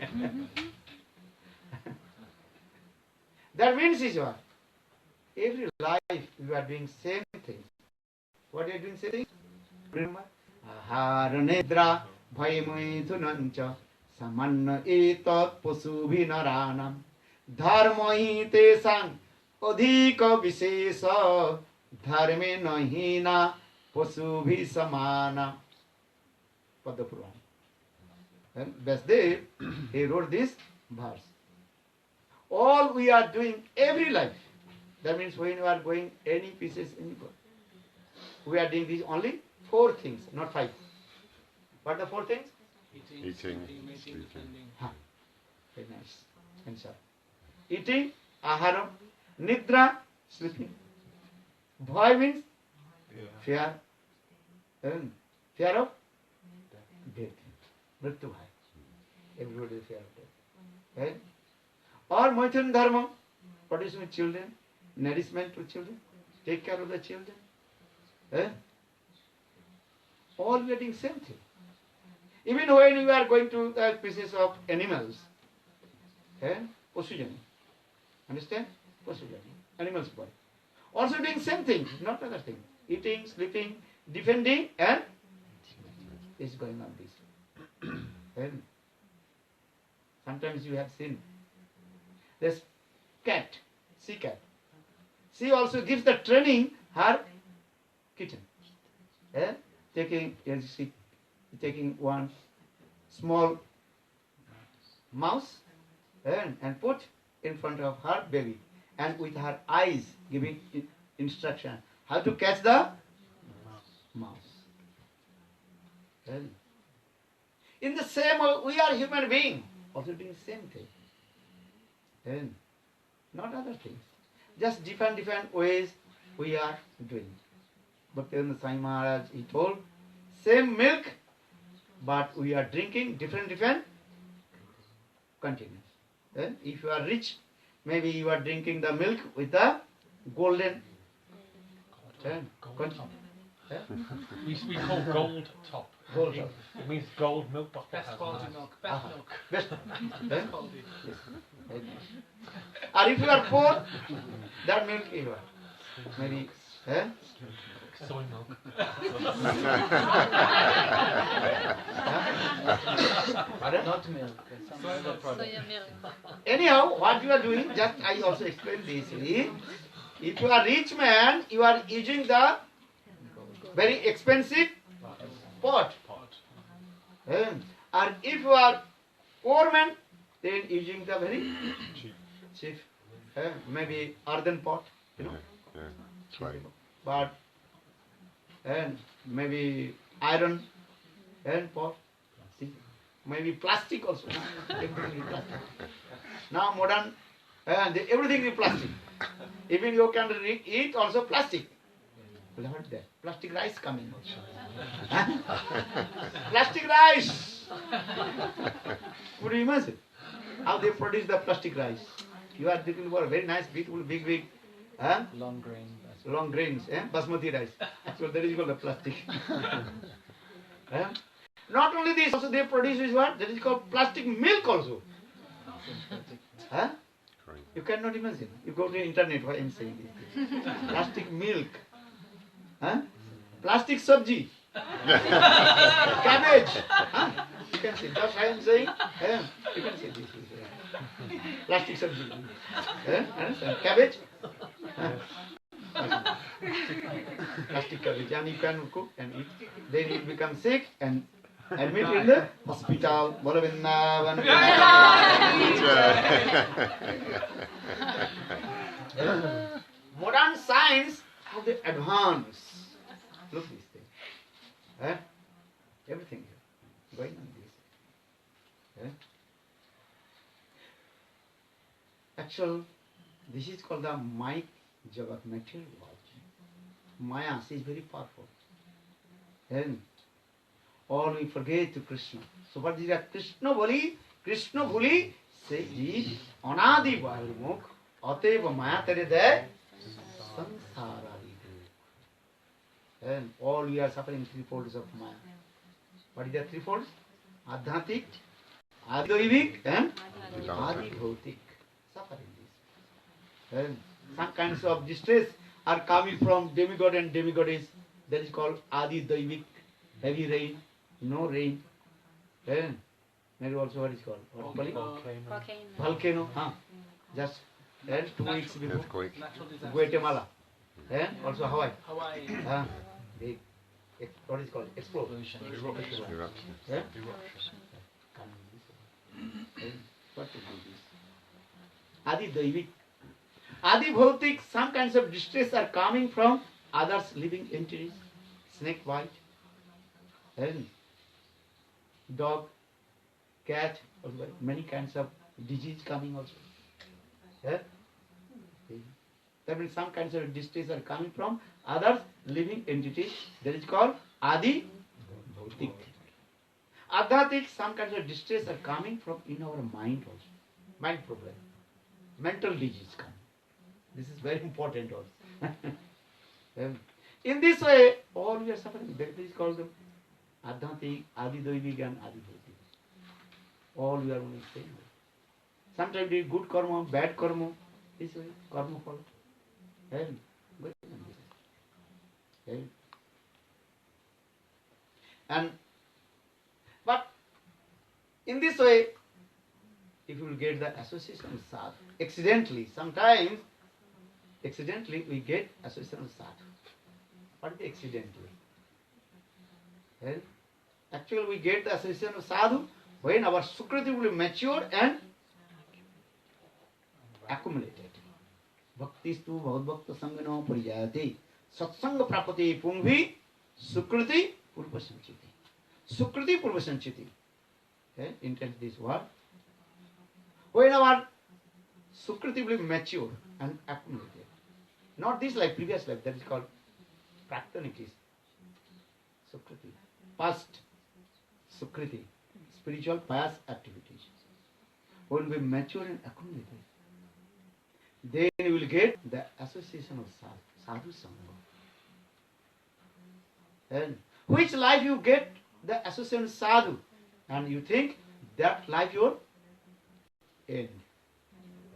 That means is what? Every life you are doing same things. What are you doing same things? Remember? Ahara nedra bhayamaithunancha samanna etat pasubhinaranam dharmai tesang adhika visesa dharme nahina pasubhi samana. Padma Purana. And Vasudev, he wrote this verse. All we are doing every life. That means when you are going any pieces, any God, we are doing these only 4 things, not 5. What are the 4 things? Eating, sleeping. Very nice. And so, eating, aharam, nidra, sleeping. Bhaya means fear. Fear of death. Mrityu bhaya. Everybody is fear of death. Right? Or Maithun Dharma, producing children, nourishment to children, take care of the children. All we are doing same thing. Even when we are going to the pieces of animals, Posujani. Understand? Posujani. Animals body. Also doing same thing, not other thing. Eating, sleeping, defending, and is going on this. And sometimes you have seen this cat, sea cat. She also gives the training her kitten. Taking one small mouse and put in front of her baby, and with her eyes giving instruction how to catch the mouse. In the same way, we are human beings, also doing the same thing. Not other things. Just different ways we are doing. Bhaktivedanta Swami Maharaj, he told, same milk, but we are drinking different containers. If you are rich, maybe you are drinking the milk with the golden container. We call gold top. Gold top. It means gold milk bottle. Best quality milk. Best milk. Best. Best quality. Yes. Very nice. Or if you are poor, that milk you are. Maybe. Soy milk. Not milk. Some other product. Anyhow, what you are doing, just I also explained this. If you are rich man, you are using the very expensive pot. And if you are poor man, then using the very cheap, maybe earthen pot, you know. That's right. But and maybe iron and pot, maybe plastic also. Everything is plastic. Now modern, everything is plastic. Even you can eat also plastic. What that? Plastic rice coming. Plastic rice. Could you imagine how they produce the plastic rice? You are thinking about very nice, beautiful, big, Long grain. long grains, basmati rice. Actually, that is called the plastic. Not only this, also they produce is what? That is called plastic milk also. You cannot imagine. You go to the internet, why I am saying this. Plastic milk. Plastic sabji. Cabbage. You can see. That's why I am saying. You can see this. Plastic sabji. Cabbage. Plastic cabbage, and you can cook and eat. Then you become sick and admit in the hospital. Bolo Vrindavan. Modern science, how they advance. Look this thing. Eh? Everything here. Going on this. Eh? Actual, this is called the Mike Jagat material world. Maya is very powerful. And all we forget to Krishna. So what is that? Krishna Bhuli, say jeev, anadi bahirmukh, ateva maya tere de, sansara vidu. And all we are suffering three folds of Maya. What is that three folds? Adhatik, Adivik and Adi Bhautik. Suffering this. And some kinds of distress are coming from demigod and demigoddess. That is called Adi Daivik. Heavy rain, no rain. And maybe also what is called? What is called? Volcano. Just 2 weeks before. Earthquake. Guatemala. And also Hawaii. Hawaii. Big, what is called? Explosion. Eruption. Yeah? What to do this? Adi Daivik. Adi Bhautik, some kinds of distress are coming from others living entities. Snake bite. And dog, cat, many kinds of disease coming also. Yeah? That means some kinds of distress are coming from others living entities. That is called Adi Bhautik. Adhatik, some kinds of distress are coming from in our mind also. Mind problem. Mental disease come. This is very important also. In this way, all we are suffering. That is called the Adhatik, Adi Daivik and Adi Bhautik. All we are only saying. Sometimes we do good karma, bad karma. This way, karma follow. And but in this way, if you will get the association with sadhu, accidentally, sometimes accidentally we get association with sadhu. What is accidentally? Actually, we get the association of sadhu when our sukriti will be matured and accumulated. Bhaktistu bhavadbhakta sangano parijayate satsanga prapati pungvi sukriti purvasanchiti. Sukriti purvasanchiti. Intend this word. When our sukriti will be matured and accumulated. Not this like previous life, that is called praktanitis. Sukriti. Past sukriti. Spiritual past activities. When we mature and accumulated, then you will get the association of sadhu sangha. And which life you get the association of sadhu, and you think that life your end.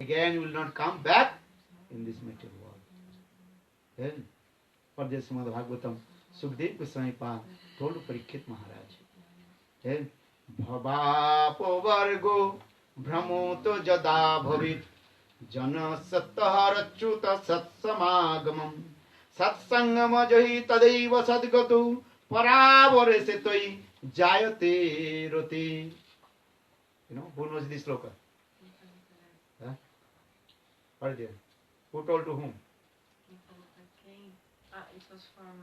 Again you will not come back in this material world. Then for this Srimad Bhagavatam, Sukdev Goswami Pad told Parikshit Maharaj. Then Bhavapo Vargo Brahmoto Jada Bhavit Jana Sattaharachuta Satsamadgamam Satsangama Jahi Tadaiva Sadgatu Paravaresetoi Jayate Roti. You know, who knows this sloka? Huh? What is it? Who told to whom? It was from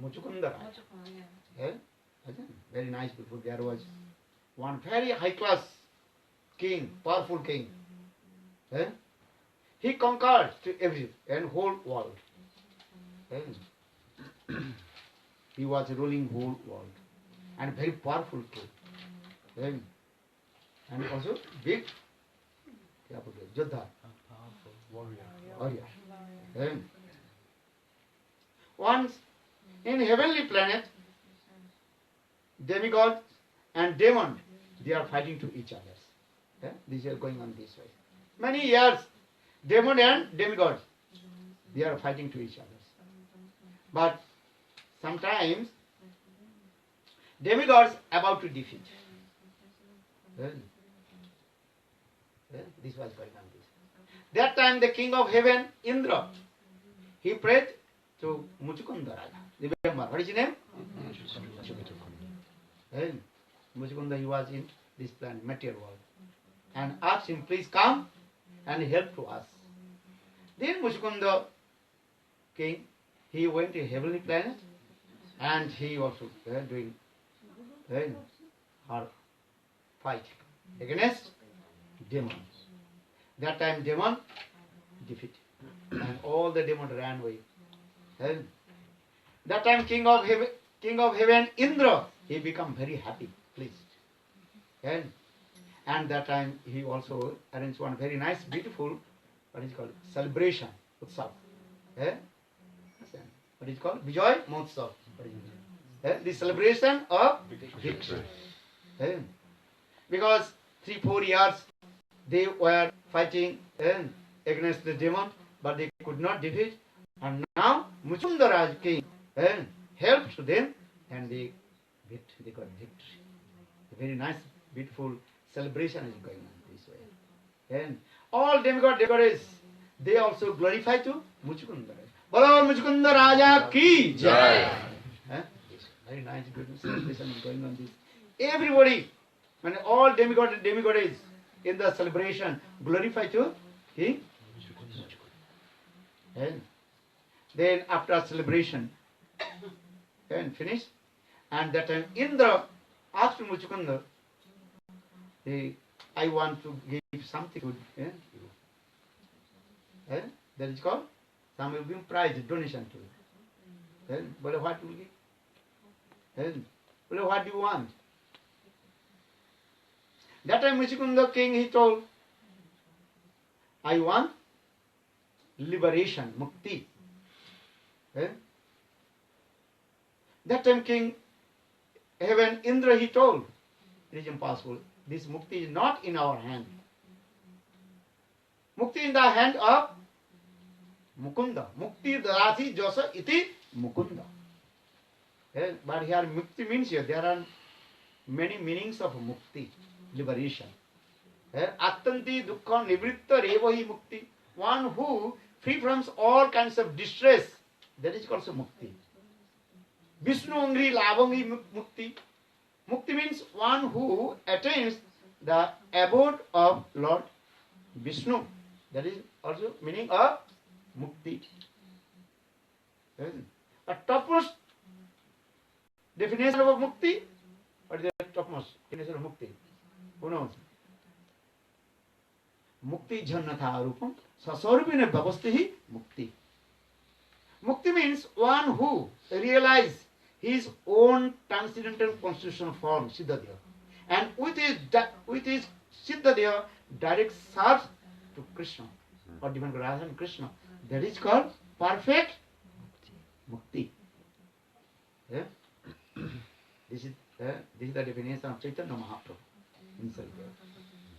Muchukundara. yeah. Very nice people. There was one very high class king, powerful king. He conquered to every and whole world. He was ruling whole world and very powerful king. And also big Jodha. Warrior. Once in heavenly planet, demigod and demon, they are fighting to each other. This is going on this way. Many years, demon and demigod, they are fighting to each other. But sometimes, demigods about to defeat. This was going on this. That time the king of heaven, Indra, he prayed to Muchukunda Raja. Remember, what is his name? And Muchukunda, he was in this planet, material world. And asked him, please come and help to us. Then Muchukunda king, he went to heavenly planet and he also doing hard fight against demons. That time demon defeated and all the demons ran away. And that time king of heaven, Indra, he become very happy, pleased. And that time he also arranged one very nice, beautiful, what is it called, celebration, utsav. What is it called? Vijay Mahotsav. The celebration of victory. Because 3-4 years they were fighting against the demon, but they could not defeat. And now Muchukunda Raj king helped them and they got victory. A very nice, beautiful celebration is going on this way. And all demogods, they also glorify to Muchukunda Raj. Bolo Muchukunda Raja ki jai. Very nice, beautiful celebration is going on this. Everybody, and all demigods in the celebration glorify to King Muchukunda. And then after celebration and finished, and that time Indra asked Muchukunda, I want to give something good. That is called, some will give prize, donation to you. But what will give? Well, what do you want? That time Muchukunda king, he told, I want liberation, mukti. That time king heaven, Indra, he told, it is impossible. This mukti is not in our hand. Mukti in the hand of Mukunda. Mukti dadati jasa iti Mukunda. But here mukti means here, there are many meanings of mukti, liberation. Attanti dukkha nivritta revahi mukti. One who free from all kinds of distress, that is also mukti. Vishnu angri labhangi mukti. Mukti means one who attains the abode of Lord Vishnu. That is also meaning of mukti. A topmost definition of mukti. What is the topmost definition of mukti? Who knows? Mukti jannatha rupam sasarupine bhavasti mukti. Mukti means one who realizes his own transcendental constitutional form, Siddhadeha, and with his Siddhadeha direct serves to Krishna or divine Radha and Krishna. That is called perfect mukti. This is the definition of Chaitanya Mahaprabhu himself.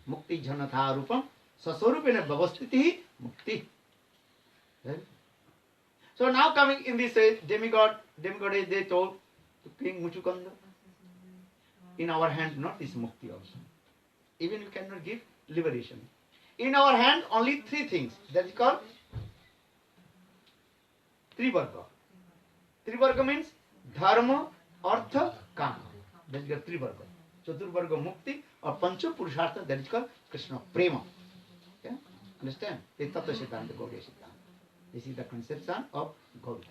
Mukti jhanatha rupam sasarupena bhavastiti mukti. So now coming in this demigod age, they told to King Muchukunda, in our hand not this mukti also. Even we cannot give liberation. In our hand only 3 things. That is called Trivarga. Trivarga means dharma, artha, kama. That is called Trivarga. Chaturvarga mukti or pancha purushartha, that is called Krishna prema. Okay? Understand? This is Tattva Siddhanta, Gaudiya Siddhanta. This is the conception of Gaudiya.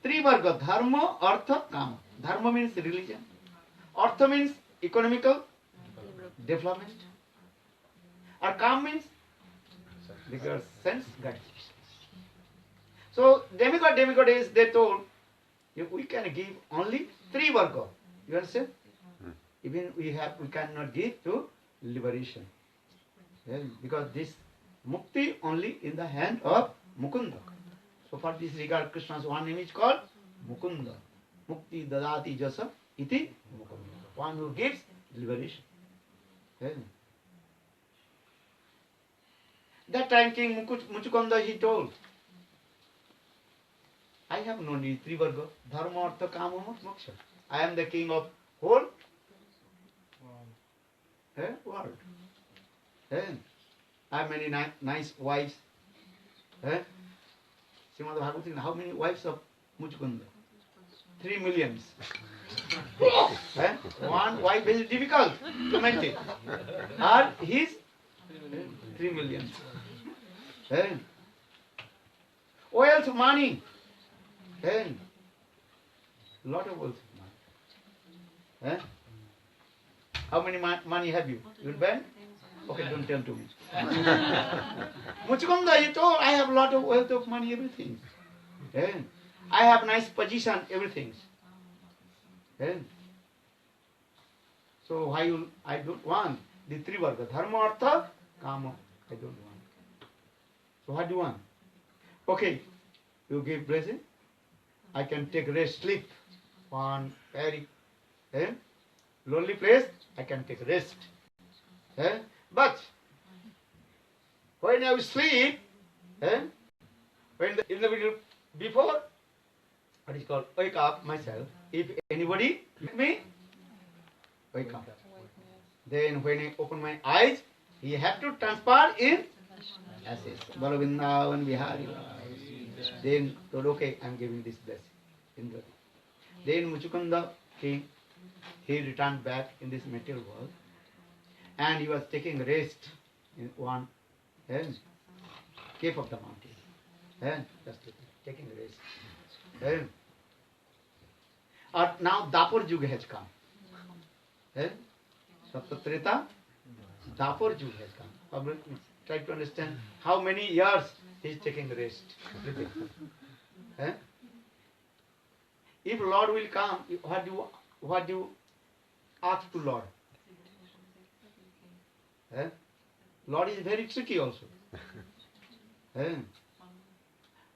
Trivarga, dharma, artha, kama. Dharma means religion. Artha means economical development. Or kama means because sense gratification. So demigod is, they told, we can give only 3 varga. You understand? Even we cannot give to liberation. Because this mukti only in the hand of Mukunda. So for this regard, Krishna's one name is called Mukunda. Mukti dadati jasa iti Mukunda. One who gives liberation. That time King Muchukunda, he told, I have no need 3 varga, dharma, artha, kama, moksha. I am the king of whole world. I have many nice wives, Eh? Srimad Bhagavatam, how many wives of Muchukunda? 3 million. Eh? One wife is difficult to maintain. And his 3 million. Eh? Wealth, money. Eh? Lot of wealth, money. Eh? How many money have you? You will bank? Okay, don't tell to me. Muchukunda, you told I have lot of wealth of money, everything. Eh? I have nice position, everything. Eh? So why I don't want the three varga, dharma, artha, kama. I don't want. So what do you want? Okay, you give blessing. I can take rest, sleep. One very lonely place, I can take rest. Eh? But when I sleep, when in the middle before, what is called wake up myself. If anybody make me wake up, then when I open my eyes, he have to transfer in ashes. Balavindavan Vihari. Then told, okay, I am giving this blessing. Then Muchukunda king, he returned back in this material world, and he was taking rest in one cape of the mountain. Just taking rest. Now Dapur Yuga has come. Satyatreta, Dapur Yuga has come. Try to understand how many years he is taking rest. If Lord will come, what do you ask to Lord? Lord is very tricky also.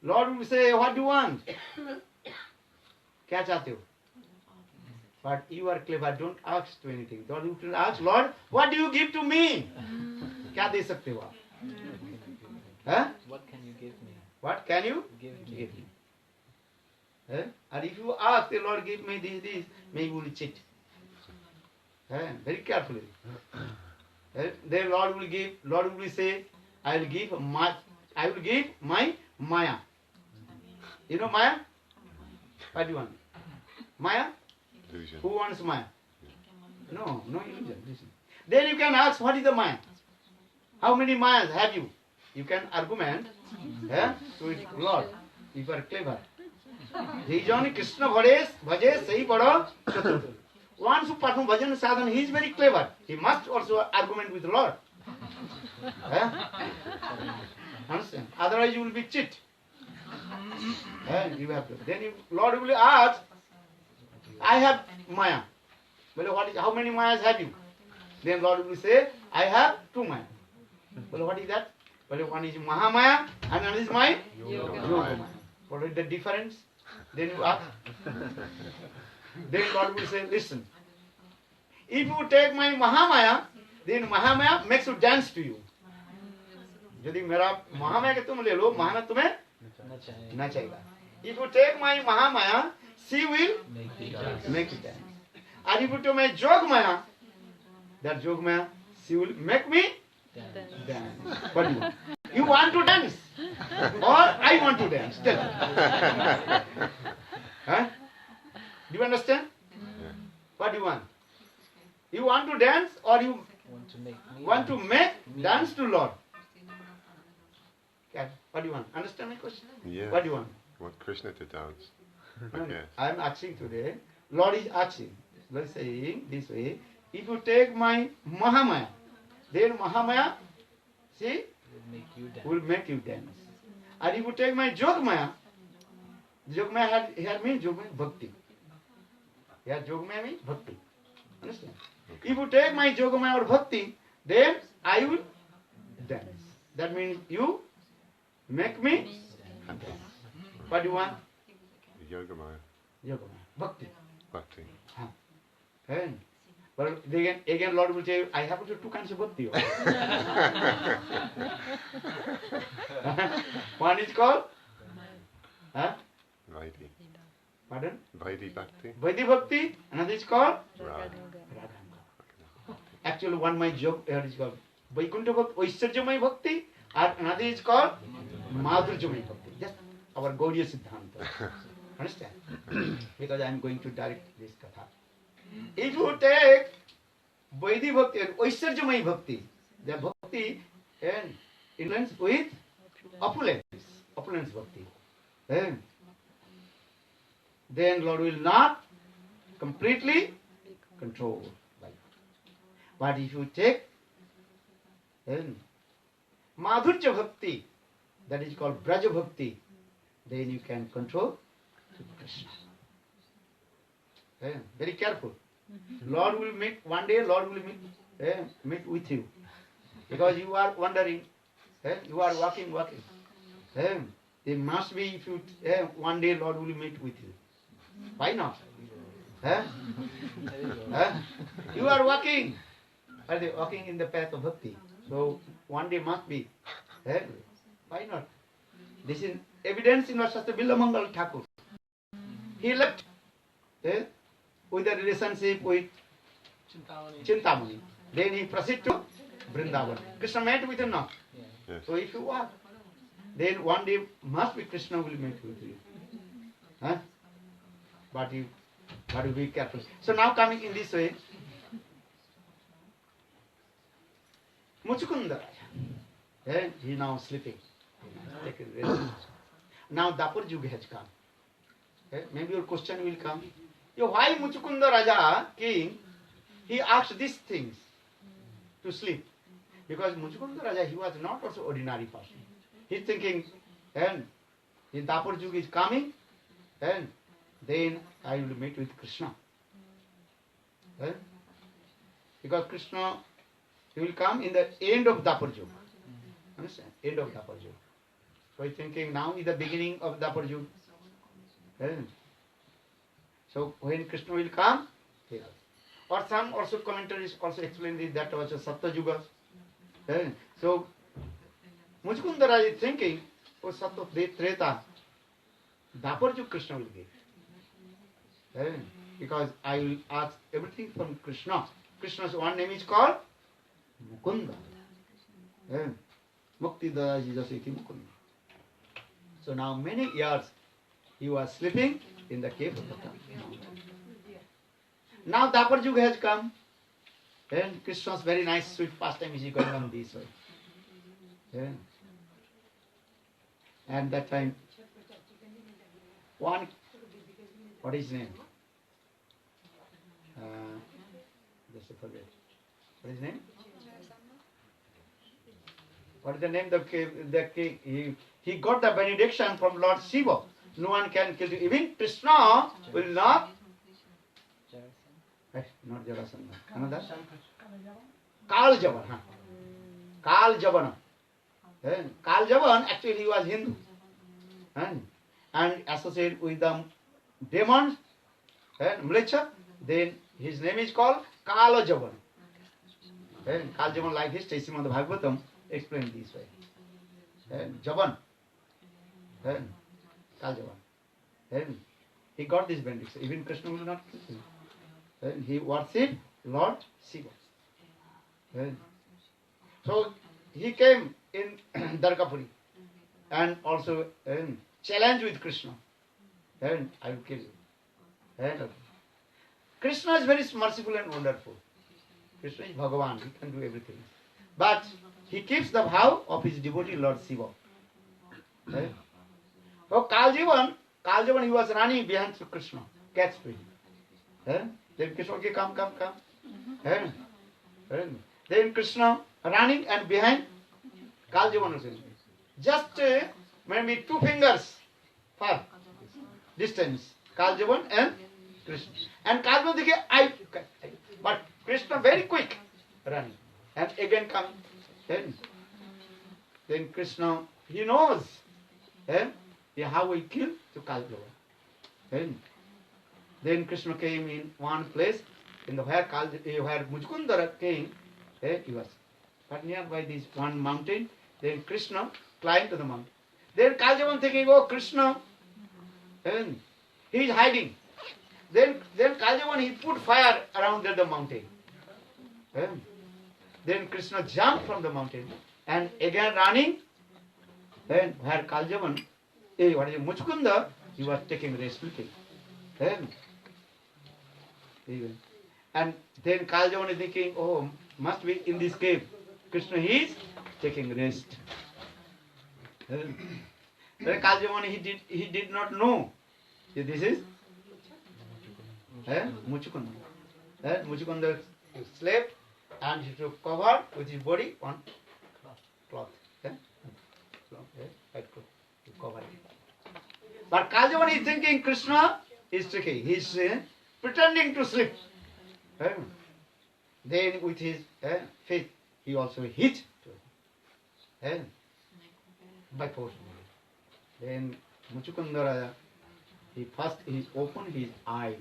Lord will say, what do you want? Kya chahte ho? But you are clever, don't ask to anything. Lord, you will ask, Lord, what do you give to me? Kya de sakte ho aap? What can you give me? What can you Give me. give me? And if you ask the Lord, give me this, maybe you will cheat. Very carefully. Then Lord will say, I will give my Maya. You know Maya? What do you want? Maya? Illusion. Who wants Maya? No illusion. Listen. Then you can ask, what is the Maya? How many Mayas have you? You can argument to Lord, if you are clever. Jijon Krishna bhaje sahi bada chatur. Once who perform bhajan sadhana, he is very clever. He must also argument with the Lord. Understand? Otherwise you will be cheat. You have to. Then Lord will ask, I have Maya. Well, how many Mayas have you? Then Lord will say, I have 2 Maya. Well, what is that? Well, one is Mahamaya and another is my Yoga Maya. What is the difference? Then you ask. Then Lord will say, listen. If you take my Mahamaya, then Mahamaya makes you dance to you. यदि मेरा महामाया के तुम ले लो, महामाया तुम्हें नचाएगा. If you take my Mahamaya, she will make you dance. And if you take my Jogmaya, that Jogmaya, she will make me dance. What do you want? You want to dance? Or I want to dance? Tell me. Do you understand? What do you want? You want to dance or you want to make dance to Lord? Okay. What do you want? Understand my question? Yeah. What do you want? I want Krishna to dance. No, Okay. I am asking today. Lord is asking. Lord is saying this way. If you take my Mahamaya, then Mahamaya, see, will make you dance. And if you take my Jogmaya, Jogmaya here means Jogmaya Bhakti. Here Jogmaya means Bhakti. Understand? If you take my Jogmaya or Bhakti, then I will dance. That means you make me dance. What do you want? Yogamaya. Yogamaya. Bhakti. Bhakti. And, but again Lord will say, I have 2 kinds of bhakti. One is called Vaidhi. pardon? Vaidhi Bhakti. Vaidhi Bhakti, another is called Radha. Radha. Actually one my joke here is called Vaikuntha Bhakti, Aishwarjamay Bhakti, And another is called Madhurjamai Bhakti. Just our Gaudiya Siddhanta. Understand? Because I am going to direct this katha. If you take Vaidhi Bhakti and Aishwarjamai Bhakti, the Bhakti and influence with opulence Bhakti. Then Lord will not completely control. But if you take Madhurya Bhakti, that is called Braja Bhakti, then you can control Krishna. Very careful. Lord will meet, one day Lord will meet with you. Because you are wandering, you are walking. There must be, if you, one day Lord will meet with you. Why not? You are walking. Are they walking in the path of bhakti? So one day must be. Why not? This is evidence in our Shastra. Bilamangal Thakur. He left with a relationship with Chintamani. Then he proceeded to Vrindavan. Krishna met with him now. Yes. So if you walk, then one day must be Krishna will meet with you. But you be careful. So now coming in this way, Muchukunda Raja, he now sleeping. Taking rest. Now Dapur Yuga has come. Maybe your question will come. Why Muchukunda Raja, king, he asked these things to sleep? Because Muchukunda Raja, he was not also ordinary person. He's thinking, and the Dapur Yuga is coming, and then I will meet with Krishna. Because Krishna, he will come in the end of Dapur Yuga. Understand? End of Dapur Yuga. So he's thinking now is the beginning of Dapur Yuga. So when Krishna will come, or some also commentaries also explain this, that was a Satya Yuga. So Muchukunda Raja is thinking, oh Satya Treta, Dapur Yuga Krishna will give. Because I will ask everything from Krishna. Krishna's one name is called Mukunda. Mukti Dadaji Jasiti Mukunda. So now many years he was sleeping in the cave of the mountain. Now Dapur Yuga has come, and Krishna's very nice sweet pastime is going on this way. And that time, one, what is his name? Just forget. What is his name? What is the name of the king? He got the benediction from Lord Shiva. No one can kill you. Even Krishna will not. Not Jarasandha. Another? Kal Javan. Kal Javana. Kal Javan, actually he was Hindu. And associated with the demons and Mlecha, then his name is called Kala Javan. Kal Javan, like his Srimad Bhagavatam, explained this way. Javan. Kal Javan. He got this benediction. Even Krishna will not kill him. He worshipped Lord Shiva. So he came in Dargapuri and also challenged with Krishna. And I will kill you. Krishna is very merciful and wonderful. Krishna is Bhagavan, he can do everything. But he keeps the vow of his devotee Lord Shiva. So Kaljivan, he was running behind Krishna, catch him. Then Krishna, okay, come. Then Krishna running and behind Kaljivan was just maybe 2 fingers far distance. Kaljivan and Krishna. And Kaljivan, but Krishna very quick running. And again coming. Then Krishna, he knows how he killed to Kaljivan. Then Krishna came in one place, in the where Muchukunda came, he was. But nearby this one mountain, then Krishna climbed to the mountain. Then Kaljavan thinking, oh Krishna, he is hiding. Then Kaljavan, he put fire around the mountain. Then Krishna jumped from the mountain and again running. Then where Kaljavan, what is it, Muchukunda, he was taking rest, sleeping. Then, and then Kaljavan is thinking, oh, must be in this cave. Krishna is taking rest. Then Kaljavan, he did not know that this is Muchukunda. Then Muchukunda slept and he took cover with his body on cloth. White cloth to cover it. But Kaljavan is thinking Krishna is tricky. He is pretending to sleep. Then with his faith, he also hit by force. Then Muchukunda Raja, he opened his eyes.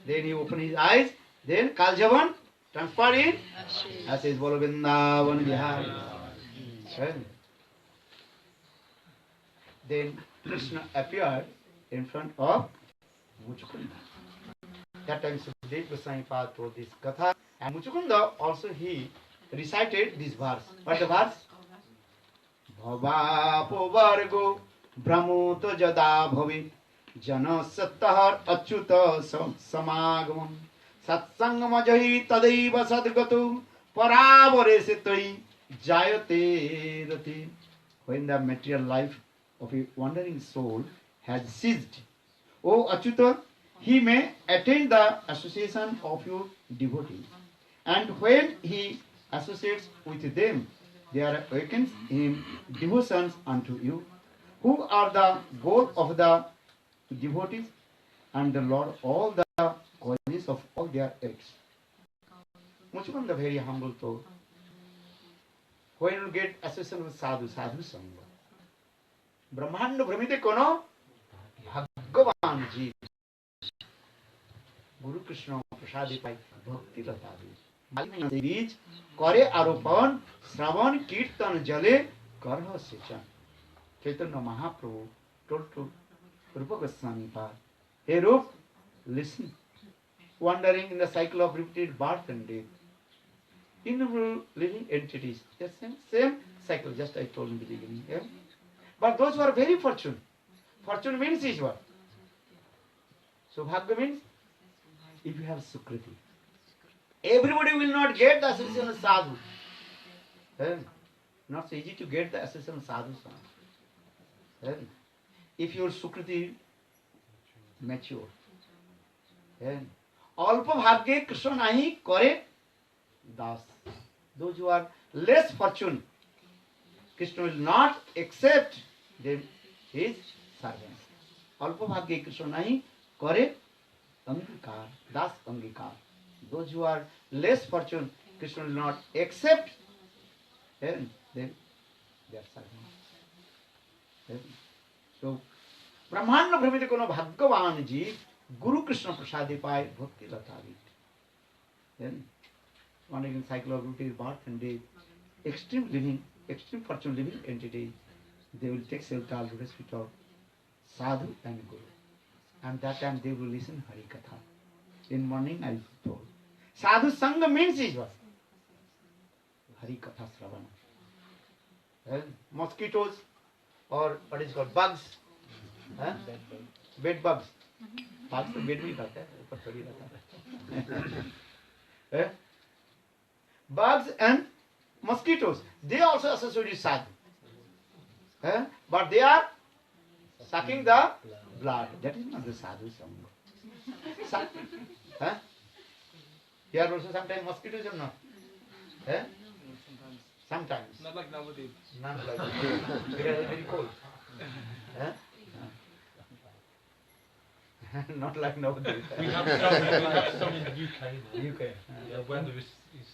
Then he opened his eyes. Then Kaljavan transferred in as is Vrindavan Vihari. Then Krishna appeared in front of Muchukunda. That time Sukadeva Goswami Pad told this katha, and Muchukunda also he recited this verse. What the verse? Bhavapo vargo brahmoto jada bhavi jana sattahar achyuta samagam satsangam jahi tadaiva sadgatu paravare sitai jayate rati. When the material life of a wandering soul has ceased, O Achyuta, he may attain the association of your devotees. And when he associates with them, there awakens him devotions unto you, who are the goal of the devotees and the Lord all the causes of all their acts. Muchukunda very humble though. When you get association with sadhu sangha, Brahmanda Brahmite kono Bhagavan ji Guru Krishna Prasadi Pai Bhakti Latavi Beej Kare Aropan Shravan Kirtan Jale Karha Sechan. Chaitanya Mahaprabhu told to Rupa Goswami Pad, hey Rup, listen, wandering in the cycle of repeated birth and death, innumerable living entities, the same cycle, just I told in the beginning. Yeah? But those who are very fortunate, fortune means is what? So Bhagya means if you have Sukriti. Everybody will not get the association of sadhu. Not so easy to get the association of sadhu. If your Sukriti mature, Alpa Bhagya Krishna nahi kare das. Those who are less fortunate, Krishna will not accept them his servants. Alpa Bhagya Krishna nahi kare angikar, das angikar. Those who are less fortunate, Krishna will not accept them their servants. So, Brahmanda Brahmite kono Bhagavan ji Guru Krishna Prasadi Pai Bhakti Latavi. Then, wandering in cycle of routine birth and death, extreme fortune living entity, they will take shelter of lotus feet of sadhu and guru. And that time they will listen Hari Katha. In morning I told. Sadhu Sangha means is what? Hari Katha Sravana. Mosquitoes or what is called bugs. Bed bugs. Bugs तो bed में रहता है, ऊपर थोड़ी रहता है. Bugs and mosquitoes, they also associate with sadhu. But they are sucking the blood. That is not the sadhu sangha. Here also sometimes mosquitoes or not? Sometimes. Not like nowadays. Not like nowadays. Because it's very cold. Not like nowadays. We have some in the UK now. UK. The weather is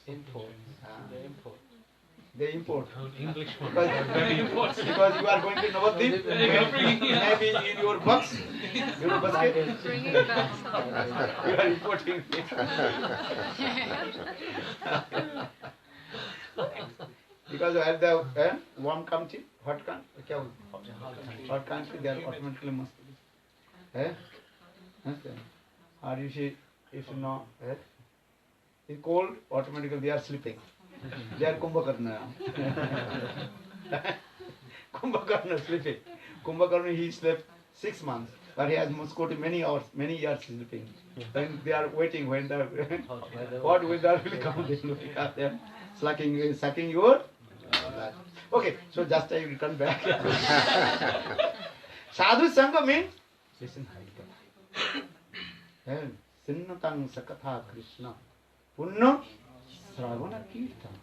Import. They import. They import. English one. Because, Very important. because you are going to Navadvip, maybe in your box, your basket, Bringing back some. you are importing it. Because at the warm country, hot country, hot country, they are automatically mosquitoes. Or if you know, it's cold, automatically they are sleeping. They are Kumbhakarna. Kumbhakarna sleeping. Kumbhakarna, he slept 6 months, but he has Muskoti many hours, many years sleeping. Then they are waiting when the hot weather will come. They look at them, sucking your blood. Okay, so just I return back. Sadhu Sangha means listen Harikatha. Sinnatang Sakatha Krishna. Punna Sravana Kirtana.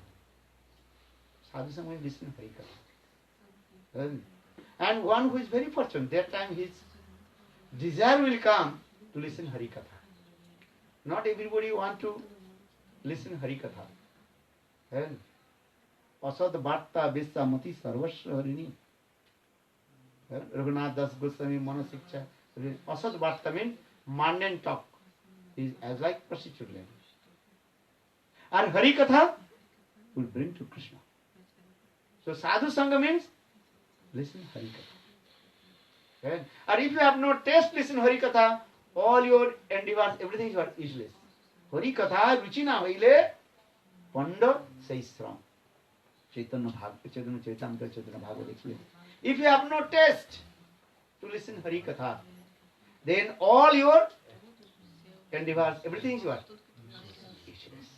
Sadhu Sangha means listen Harikatha. And one who is very fortunate, that time his desire will come to listen Harikatha. Not everybody want to listen Harikatha. Asad Bhatta Bisa Mati Sarvasya Harini. Raghunath Das Goswami Manasiksha. Asad Bhatta means mundane talk. Is as like prostitute language. And Harikatha will bring to Krishna. So Sadhu Sangha means listen Harikatha. And if you have no taste, listen Harikatha, all your endeavors, everything is useless. Harikatha ruchina vaile panda saisram. Chaitanya Bhagavad explains. If you have no taste to listen Harikatha, then all your endeavors, everything is what? Useless.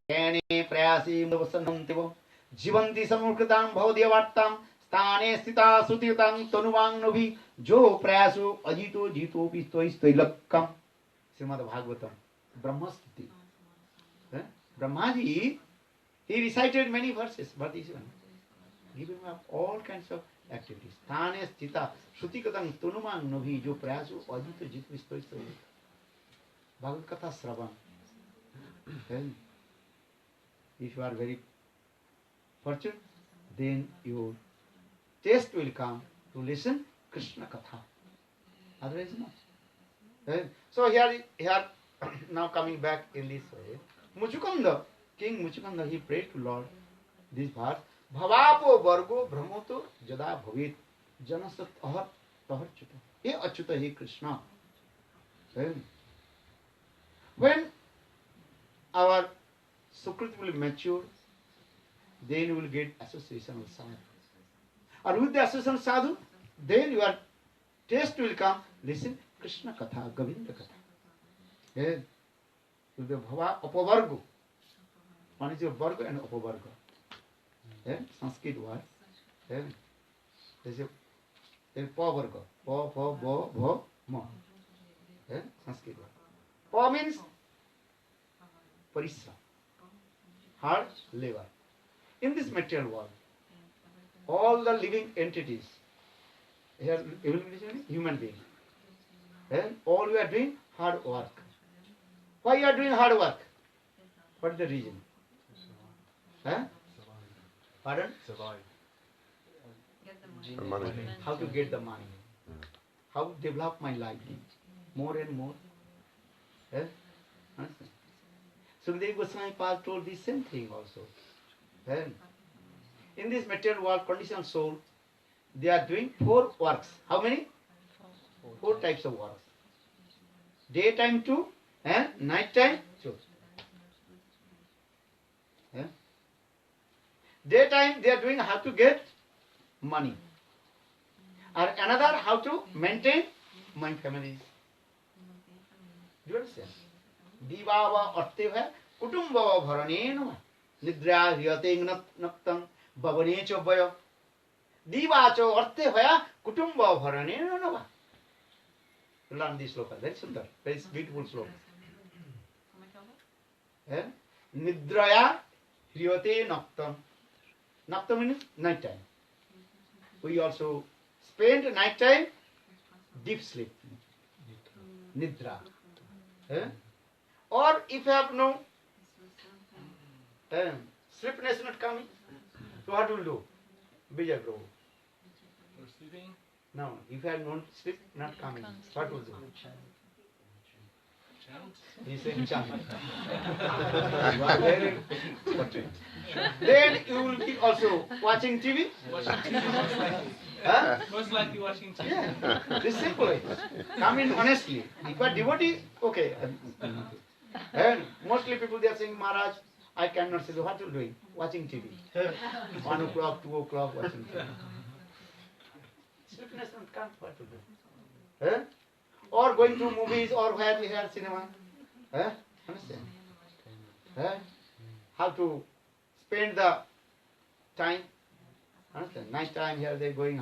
Gyane prayasi mudavasanantivo jivanti samurkritam bhavadyavartam स्थाने स्थिता श्रुतियुतां तनुवांगनभि जो प्रयासो अजितो जीतो पिस्तोइलक्कम. Shrimad Bhagavatam Brahma Stuti. Brahma ji, he recited many verses, but this one giving up all kinds of activities. Thane sthita shrutikatang tunumang nabhi jo prayaso ajito jit vistoisto. Bhagavad Katha Sravan. If you are very fortunate, then your taste will come to listen Krishna Katha. Otherwise not. So here now coming back in this way, Muchukanda, King Muchukanda, he prayed to Lord this verse, Bhavapo Vargo Brahmoto Jada Bhavit Janasat Ahar Tahar Chuta. He Achyuta, he Krishna. When our Sukrit will mature, then you will get association with sadhu. Or with the association of sadhu, then your taste will come, listen Krishna Katha, Govinda Katha. Will be Bhava Upavargo. One is your Varga and Upavarga. Sanskrit word. There is a Pavarga. Pa, Bo, Ma. Sanskrit word. Pa means Parisra. Hard labor. In this material world, all the living entities, here human beings, all we are doing hard work. Why you are doing hard work? What is the reason? Pardon? Survive. The money. How to get the money? How to develop my life more and more? Understand? Sukadeva Goswami Pal told the same thing also. In this material world, conditioned soul, they are doing 4 works. How many? 4 types of works. Daytime 2 and night time 2. Daytime they are doing how to get money. Or another how to maintain my family. Do you understand? Divava arteva kutumbava bharanena nidra hyate naktam bhavanecha vaya. Divacho arteva kutumbava bharanena nava. Learn this sloka. Very sundar. Very beautiful sloka. Nidraya hriyate naktam. Naktam means night time. We also spend night time deep sleep. Nidra. Or if you have no sleepiness not coming, so what will do? Vijay Prabhu. Receiving? No, if you have no sleep not coming, what will do? He said chant. You are very fortunate. Then you will be also watching TV. Watching TV. Huh? Most likely watching TV. Yeah, this simple. Come in honestly. If you are devotee, okay. And mostly people they are saying, Maharaj, I cannot sleep. What are you doing? Watching TV. 1 o'clock, 2 o'clock, watching TV. Sleepiness and can't what to do. Or going to movies or where we have cinema. Understand? How to spend the time. Understand? Night time here they're going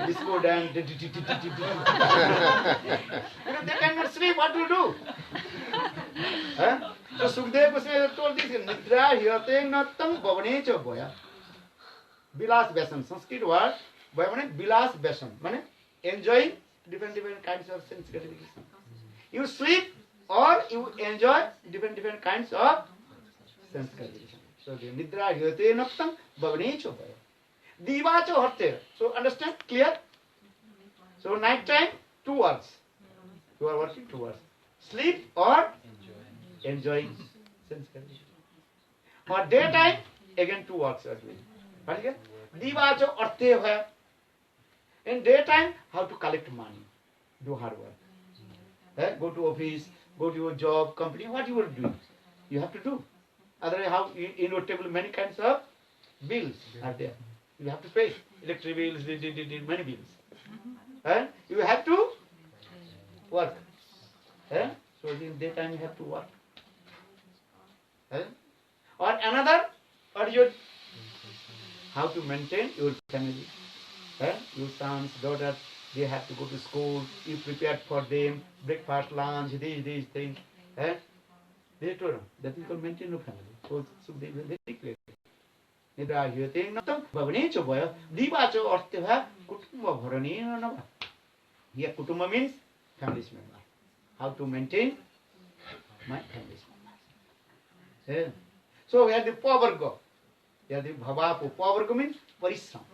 disco dance. They cannot sleep. What to do? So Sukdev Goswami told this in Nidra Hyate Nattam Bhavanecha Boya. Bilas Besan. Sanskrit word Bhavane Bilas Besan. Meaning enjoying different kinds of sense gratification. You sleep or you enjoy different kinds of sense gratification. So the Nidra Hyate Nattam Bhavanecha Boya. Divacha Harte. So understand? Clear? So night time, 2 hours. You are working 2 hours. Sleep or enjoying sense gratification. Or daytime, again 2 hours you are doing. What again? Divacha Arte Hoya. In daytime, how to collect money. Do hard work. Go to office, go to your job, company, what you will do. You have to do. Otherwise, how in your table many kinds of bills are there. You have to pay electric bills, many bills. And you have to work. So in daytime you have to work. Or another, or your how to maintain your family. Your sons, daughters, they have to go to school. You prepared for them breakfast, lunch, these things. They told them that you can maintain your family. So they were very clear. Nidra Hyate Nattam Bhavanecha Boya. Divacha Arteva Kutumba Bharanena Nava. Here Kutumba means family member. How to maintain my family members. So we have the Pavarga. We have the Bhavapo. Pavarga means Parisram.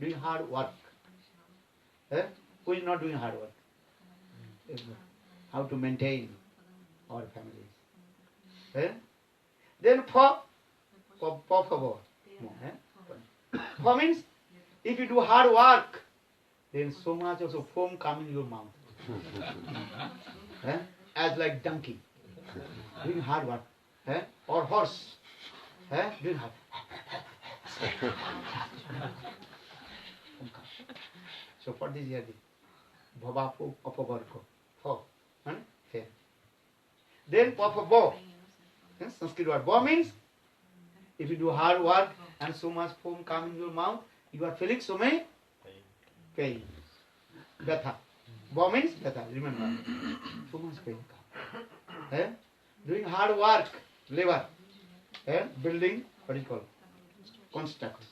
Doing hard work. Who is not doing hard work? How to maintain our families. Then for favor. For means if you do hard work, then so much also foam come in your mouth. As like donkey. Doing hard work. Or horse. Doing hard. So for this here the Bhavapo Apavargo. For. Fair. Then Papabo. Sanskrit word. Bo means if you do hard work and so much foam come in your mouth, you are feeling so many pain. Betha. Bo means betha. Remember. So much pain come. Doing hard work, labor. Building, what is it called? Construct.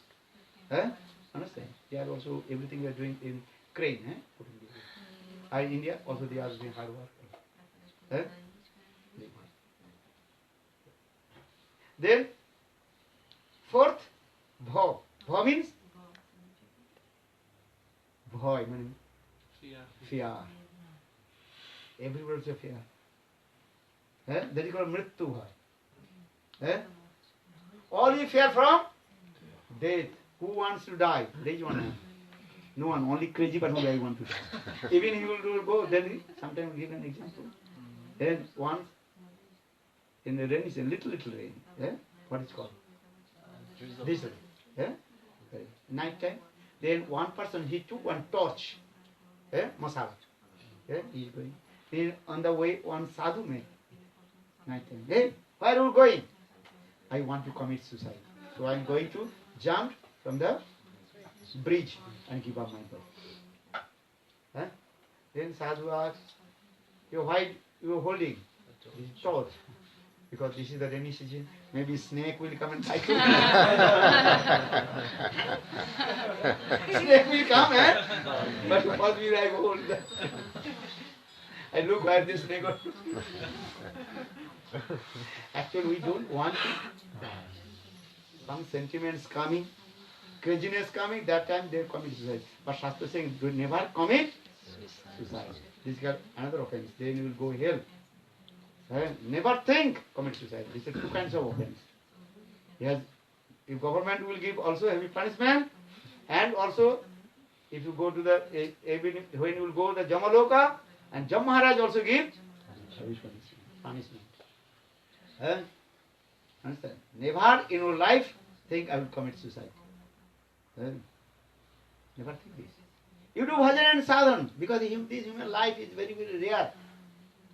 Understand? They are also, everything we are doing in crane. In India, also they are doing hard work. Then, fourth, bhav. Bhav means? Bhav means fear. Everybody is a fear. That is called mrittu bhav. All you fear from? Death. Who wants to die? There is one. No one, only crazy person I want to die. Even he will go, then sometimes give an example. Then once, in the rain, it's a little rain. What is called? Drizzle. Night time. Then one person, he took one torch. Masala. He is going. Then on the way, one sadhu met. Night time. Hey, where are you going? I want to commit suicide. So I am going to jump from the bridge and give up my life. Then sadhu asks, why you are holding this torch? Because this is the rainy season. Maybe snake will come and bite you. Snake will come, but first we I hold the I look where this snake goes. Actually, we don't want to. Some sentiments coming, craziness coming, that time they commit suicide. But Shastra saying, do never commit suicide. This is another offense. Then you will go hell. Never think commit suicide. These are two kinds of offense. Yes, if government will give also heavy punishment, and also if you go to the when you will go to the Jamaloka, and Jam Maharaj also give punishment. Understand? Never in your life think I will commit suicide. Never think this. You do bhajan and sadhan because this human life is very, very rare.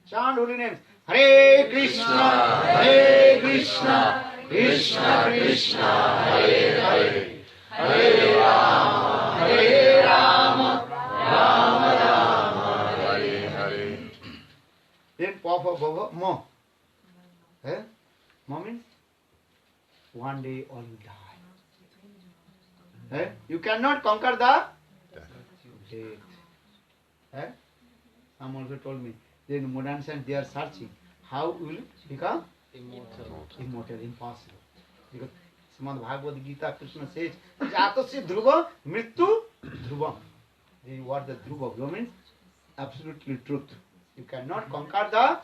Chant holy names. Hare Krishna, Hare Krishna, Krishna Krishna, Hare Hare, Hare Rama, Hare Rama, Rama Rama, Hare Hare. Then Papa Baba Mo. Mo means one day all will die. You cannot conquer the death. Some also told me, then modern science they are searching how will become immortal, impossible. Because Srimad Bhagavad Gita, Krishna says, Jatasya dhruva mrityu dhruvam. The word the dhruva means absolutely truth. You cannot conquer the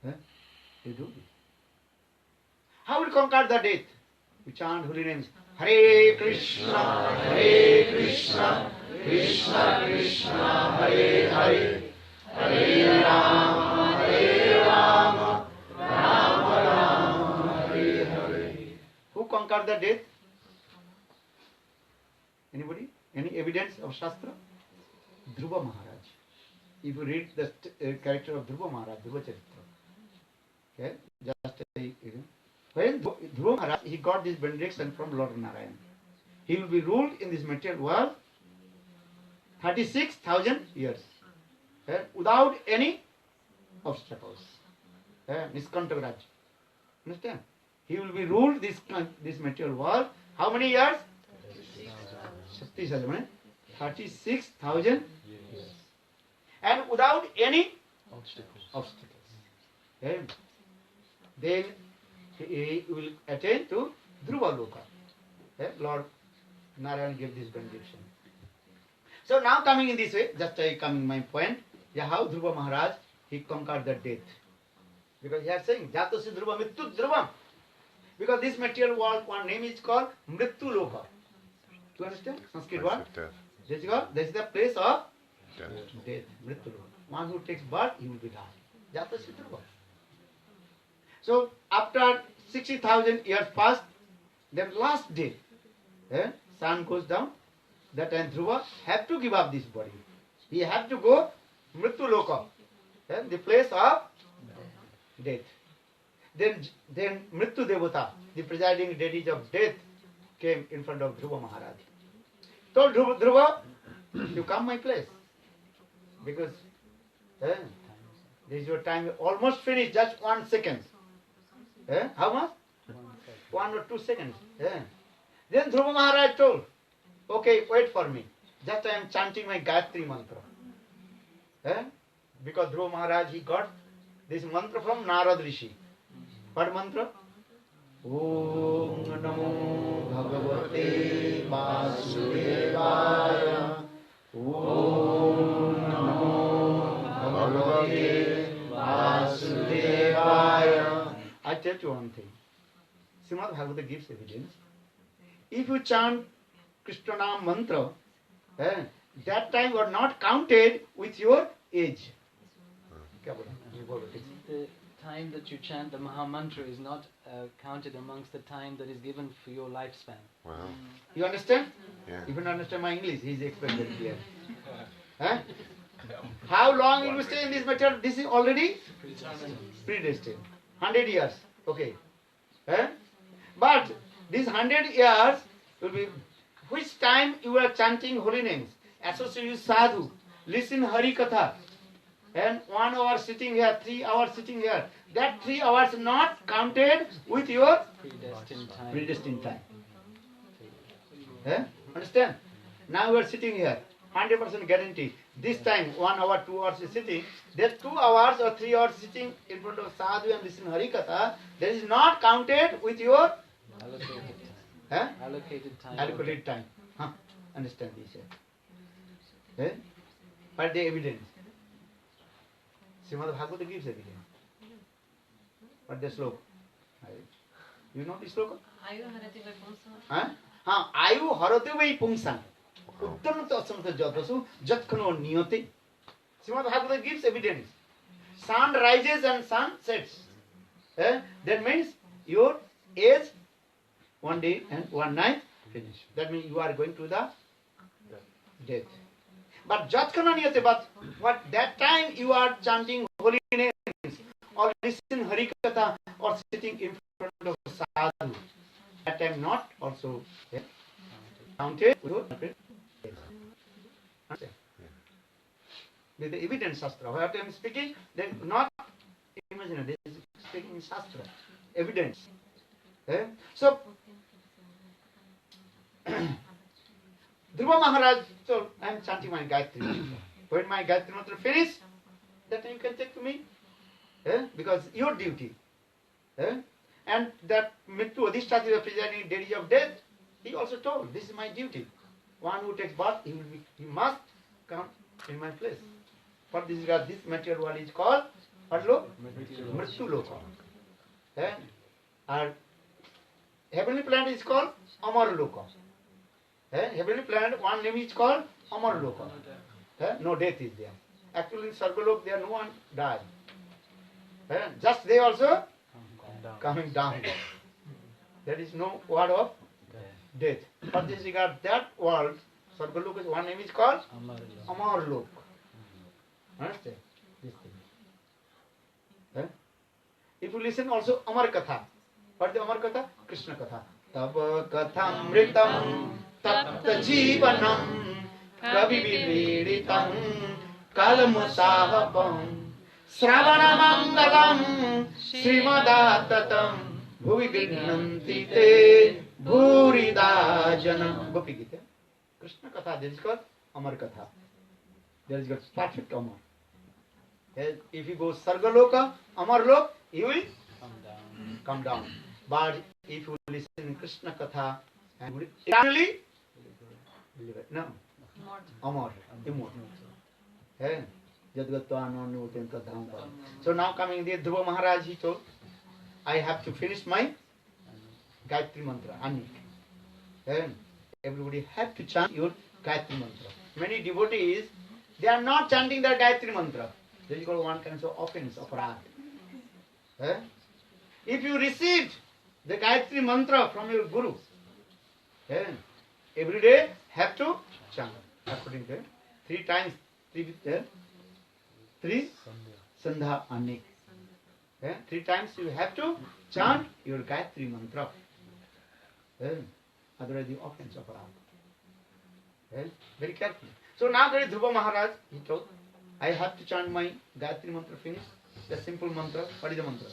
death. You do. How will conquer the death? You chant holy names. Hare Krishna, Hare Krishna, Krishna Krishna, Hare Hare, Hare Rama, Hare Rama, Rama Rama, Hare Hare. Who conquered the death? Anybody? Any evidence of Shastra? Dhruva Maharaj. If you read the character of Dhruva Maharaj, Dhruva Charitra, okay, just when Dhruva Maharaj, he got this benediction from Lord Narayan. He will be ruled in this material world 36,000 years without any obstacles. Niskanta Raj. Understand? He will be ruled this material world. How many years? 36,000 years. And without any obstacles. Then he will attain to Dhruva Loka. Lord Narayan gave this benediction. So now coming in this way, just coming my point, how Dhruva Maharaj, he conquered the death. Because he is saying, Jatasya Dhruva Mrityu Dhruvam. Because this material world, one name is called Mrityu Loka. Do you understand? Sanskrit word? This is the place of death. Mrityu Loka. One who takes birth, he will be died. Jatasya Dhruva. So after 60,000 years passed, then last day, sun goes down. That time Dhruva have to give up this body. He have to go Mrityu Loka, the place of death. Then Mrityu Devata, the presiding deity of death, came in front of Dhruva Maharaj. Told Dhruva, you come my place. Because this is your time almost finished, just 1 second. How much? 1 or 2 seconds. Then Dhruva Maharaj told, okay, wait for me. Just I am chanting my Gayatri mantra. Because Dhruva Maharaj, he got this mantra from Narad Rishi. What mantra? Om Namo Bhagavate Vasudevaya. Om Namo Bhagavate Vasudevaya. I tell you one thing. Srimad Bhagavata gives evidence. If you chant Krishna Nam mantra, that time you are not counted with your age. The time that you chant the Maha Mantra is not counted amongst the time that is given for your lifespan. Wow. You understand? Yeah. If you don't understand my English, he is explaining very clear. How long you will stay in this material? This is already predestined. 100 years. Okay. But these 100 years will be which time you are chanting holy names, associate with sadhu, listen Hari Katha, and 1 hour sitting here, 3 hours sitting here. That 3 hours not counted with your predestined time. Understand? Now you are sitting here, 100% guarantee. This time 1 hour, 2 hours is sitting. That 2 hours or 3 hours sitting in front of sadhu and listen Hari Katha, that is not counted with your allocated time. Understand this? But the evidence. Srimad Bhagavata gives evidence. But the sloka. You know the sloka? Ayu harate vai pungsang. Uttanata asamata jatasu jatkano niyote. Srimad Bhagavatam gives evidence. Sun rises and sun sets. That means your age, 1 day and 1 night, finish. That means you are going to the death. But Jatkananiyate, but what that time you are chanting holy names or listen Harikatha or sitting in front of a sadhu. That time not also counted. The evidence Shastra. What I am speaking, then not imaginary. This is speaking Shastra. Evidence. So, Dhruva Maharaj told, I am chanting my Gayatri Mantra. When my Gayatri Mantra finish, that time you can take to me. Because your duty. And that Mrityu Adhisthati representing deity of death, he also told, this is my duty. One who takes birth, he must come in my place. For this material world is called what lok? Mrityu Loka. And heavenly planet is called Amar Loka. Heavenly planet, one name is called Amar Loka. No death is there. Actually in Sargalok there no one died. Just they also coming down. There is no word of death. For this regard, that world, Sargalok, one name is called Amar Loka. Understand? This thing. If you listen also Amar Katha. What is the Amar Katha? Krishna Katha. Tava Kathamritam Tapta Jivanam Kavi Viveditam Kalmasahapam Sravanamangalam Srimadattatam Bhuvi Vignanti Te Bhuridajana. Gopi Gita. Krishna Katha, this is called Amar Katha. There is perfect Amar. If you go Sargaloka, Amarlok, you will come down. But if you listen Krishna Katha and eternally, no, Amar, immortal. So now coming there, Dhruva Maharaj, he told, I have to finish my Gayatri Mantra, Anik. Everybody have to chant your Gayatri Mantra. Many devotees, they are not chanting their Gayatri Mantra. This is called one kind of offense, aparad. If you received the Gayatri Mantra from your Guru, every day have to chant. According to 3 times, 3 Sandha Anik. 3 times you have to chant your Gayatri Mantra. Otherwise you offense aparad. Very carefully. So now there is Dhruva Maharaj, he told, I have to chant my Gayatri Mantra finish. The simple mantra. What is the mantra?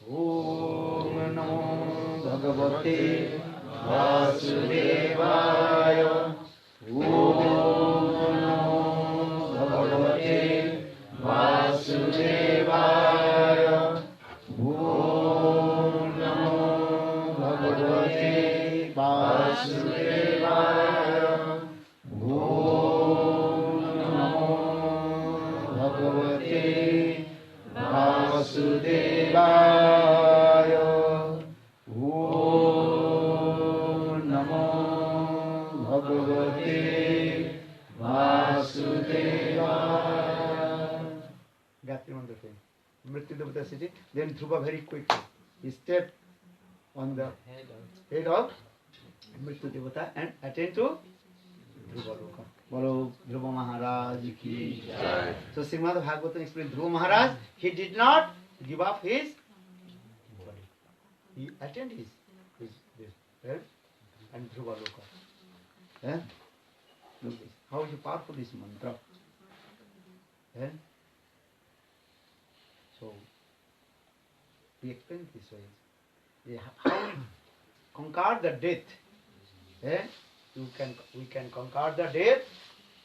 Om Namo Bhagavate Vasudevaya. Om Namo Bhagavate Vasudevaya. Om Namo Bhagavate Vasudevaya. Vasudevaya. Om Namo Bhagavate Vasudevaya. Gayatri Mantra thing. Mrityu Devata sitting. Then Dhruva very quickly. He stepped on the head of Mrityu Devata and attained to Dhruva Loka. Bolo Dhruva Maharaj ki jai. So Srimad Bhagavatam explains Dhruva Maharaj, he did not give up his body. He attained his and Dhruva Loka. Look this. How is powerful this mantra. So we explain this way. How we conquer the death. We can conquer the death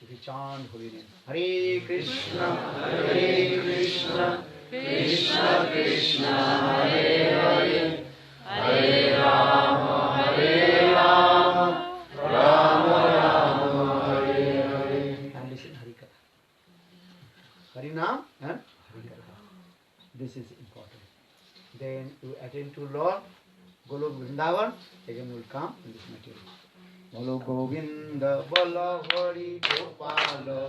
if we chant holy name. Hare Krishna, Krishna Krishna, Hare Hare, Hare Rama, Rama Rama, Hare Hare. And listen Harikatha. Harinam and Harikatha. This is important. Then you attend to Lord, Golok Vrindavan, again will come in this material. Bolo Govinda, Bolo Hari Gopala,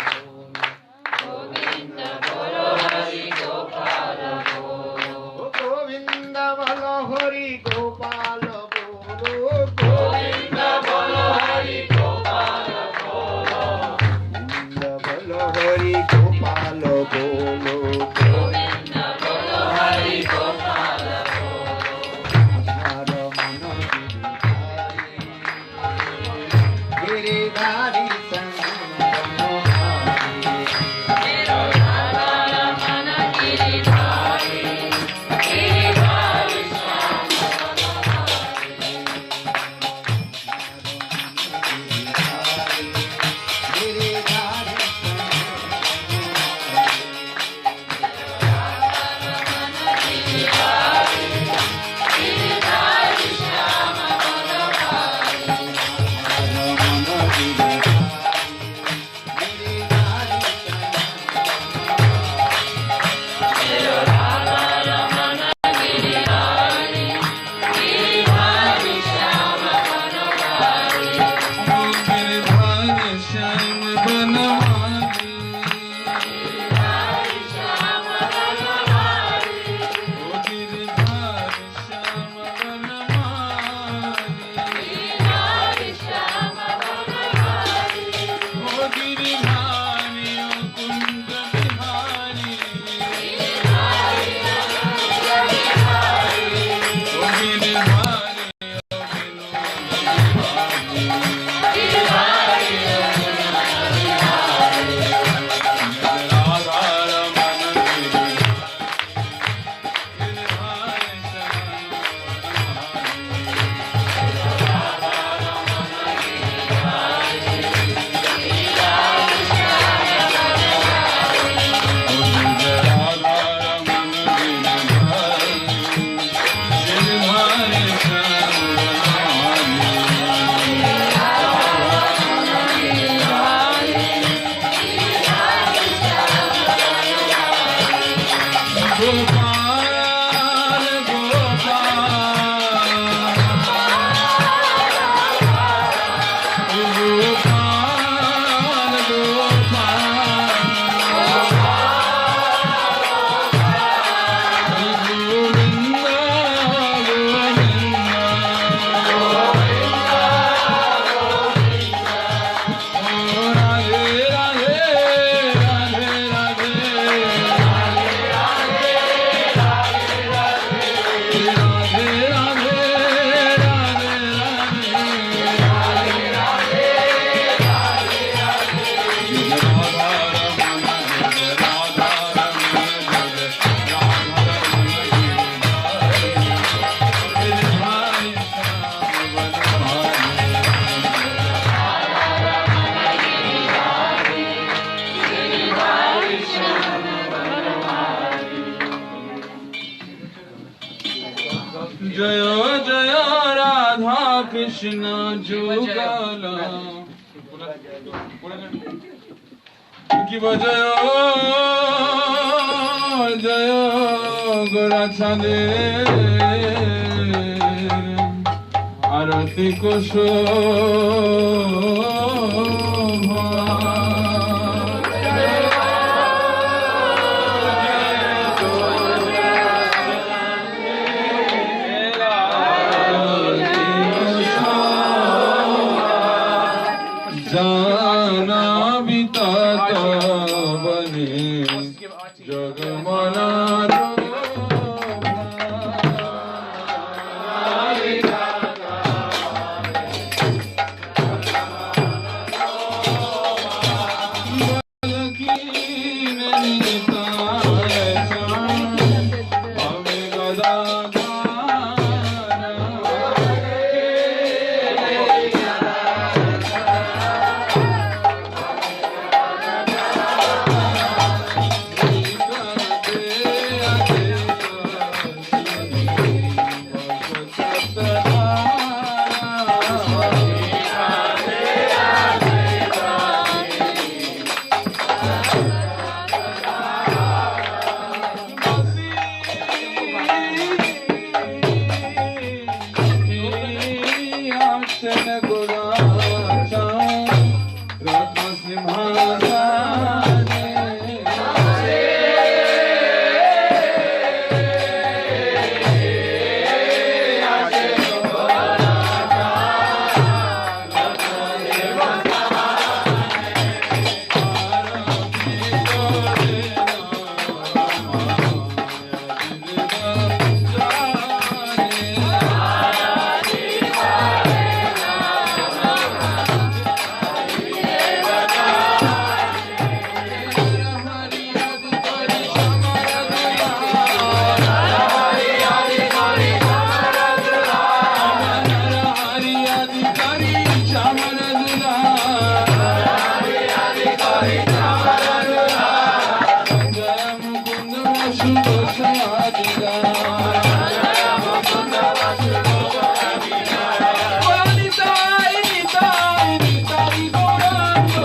Govind बोलो हरि गोपाल बोलो गोविंद बोलो हरि गोपाल बोलो गोविंद बोलो हरि गोपाल बोलो गोविंद बोलो हरि गोपाल बोलो गोविंद बोलो हरि गोपाल बोलो हर मन गिरिधारी मेरो राधा रमण गिरिधारी गिरिधारी श्याम गिरिधारी श्याम मनोहारी मेरो राधा रमण गिरिधारी गिरिधारी श्याम मनोहारी गिरिधारी श्याम बनवारी गिरिधारी श्याम मनोहारी गिरिधारी श्याम बनवारी गिरिधारी श्याम मनोहारी गिरिधारी कुंज बिहारी गिरिधारी गोपाल गोपाल जय जय राधा कृष्ण जुगला की बजय जय गोरा छादे आरती को जाना बिताता बने जगमना Jai Gauranga Jai Nitai Gauranga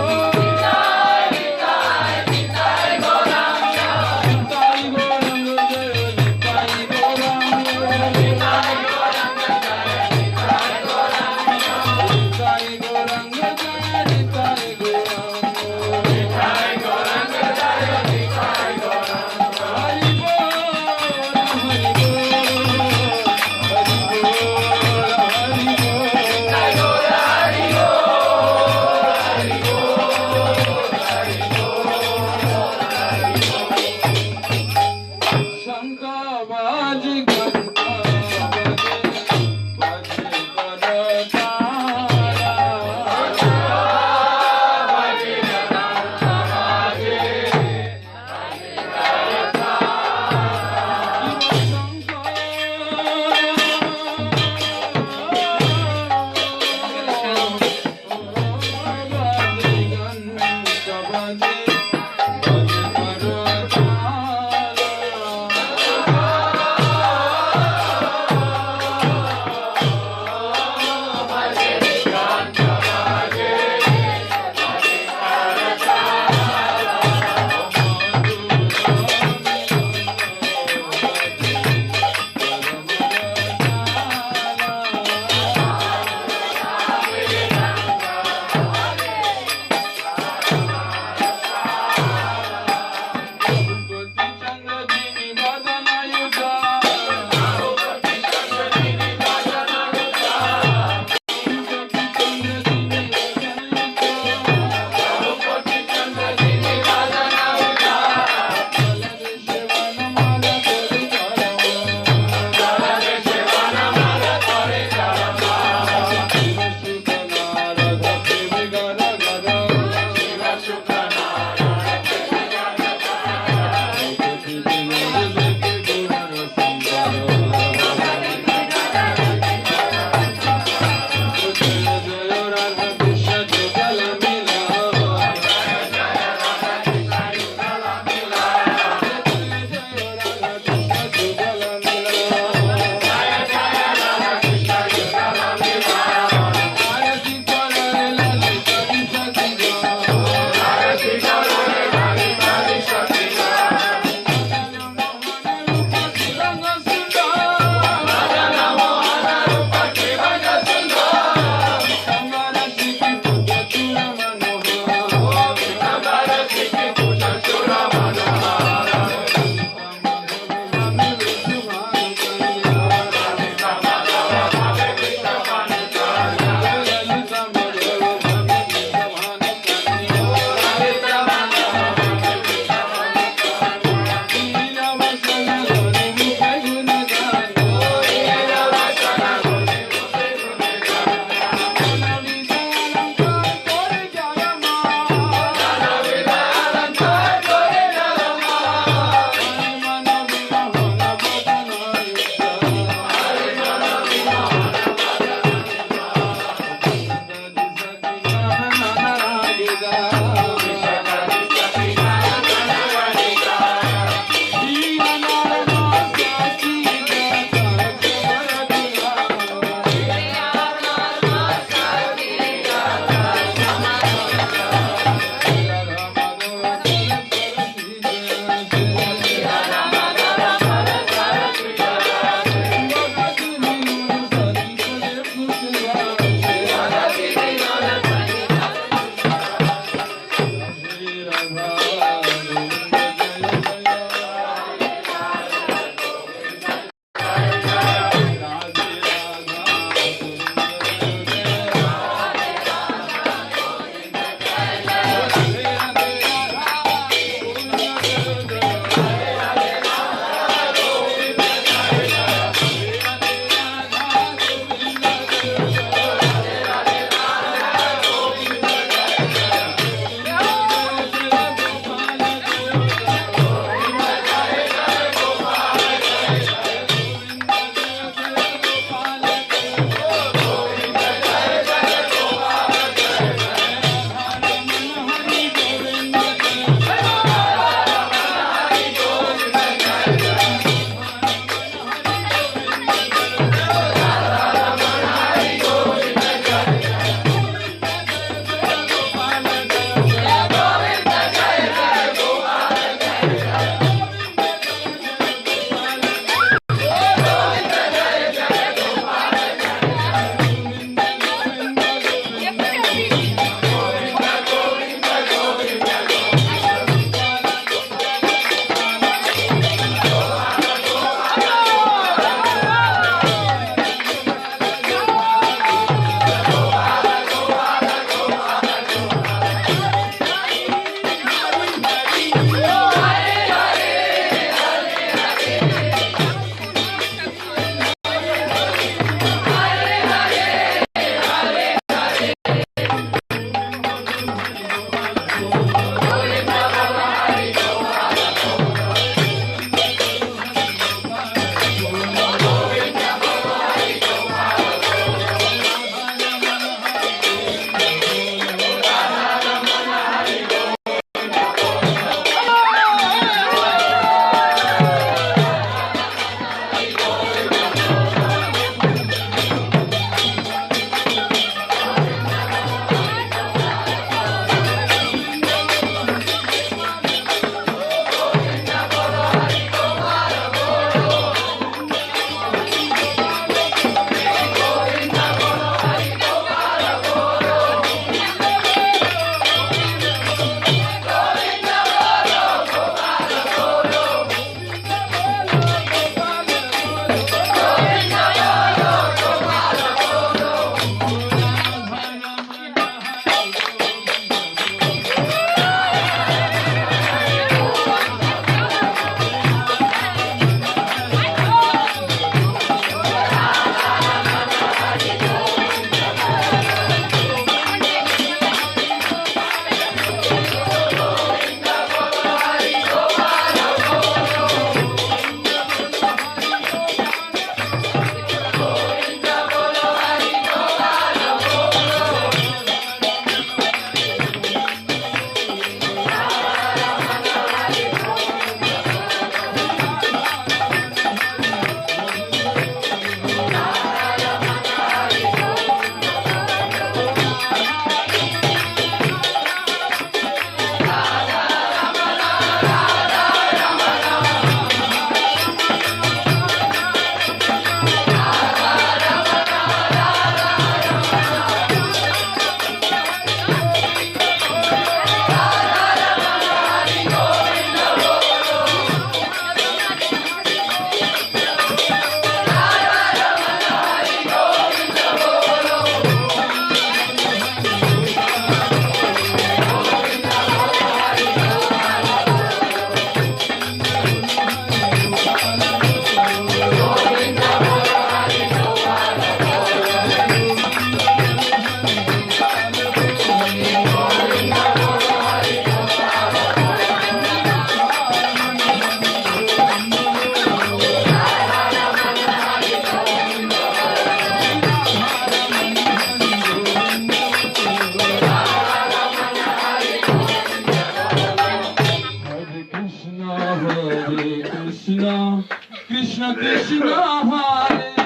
Krishna Krishna Hare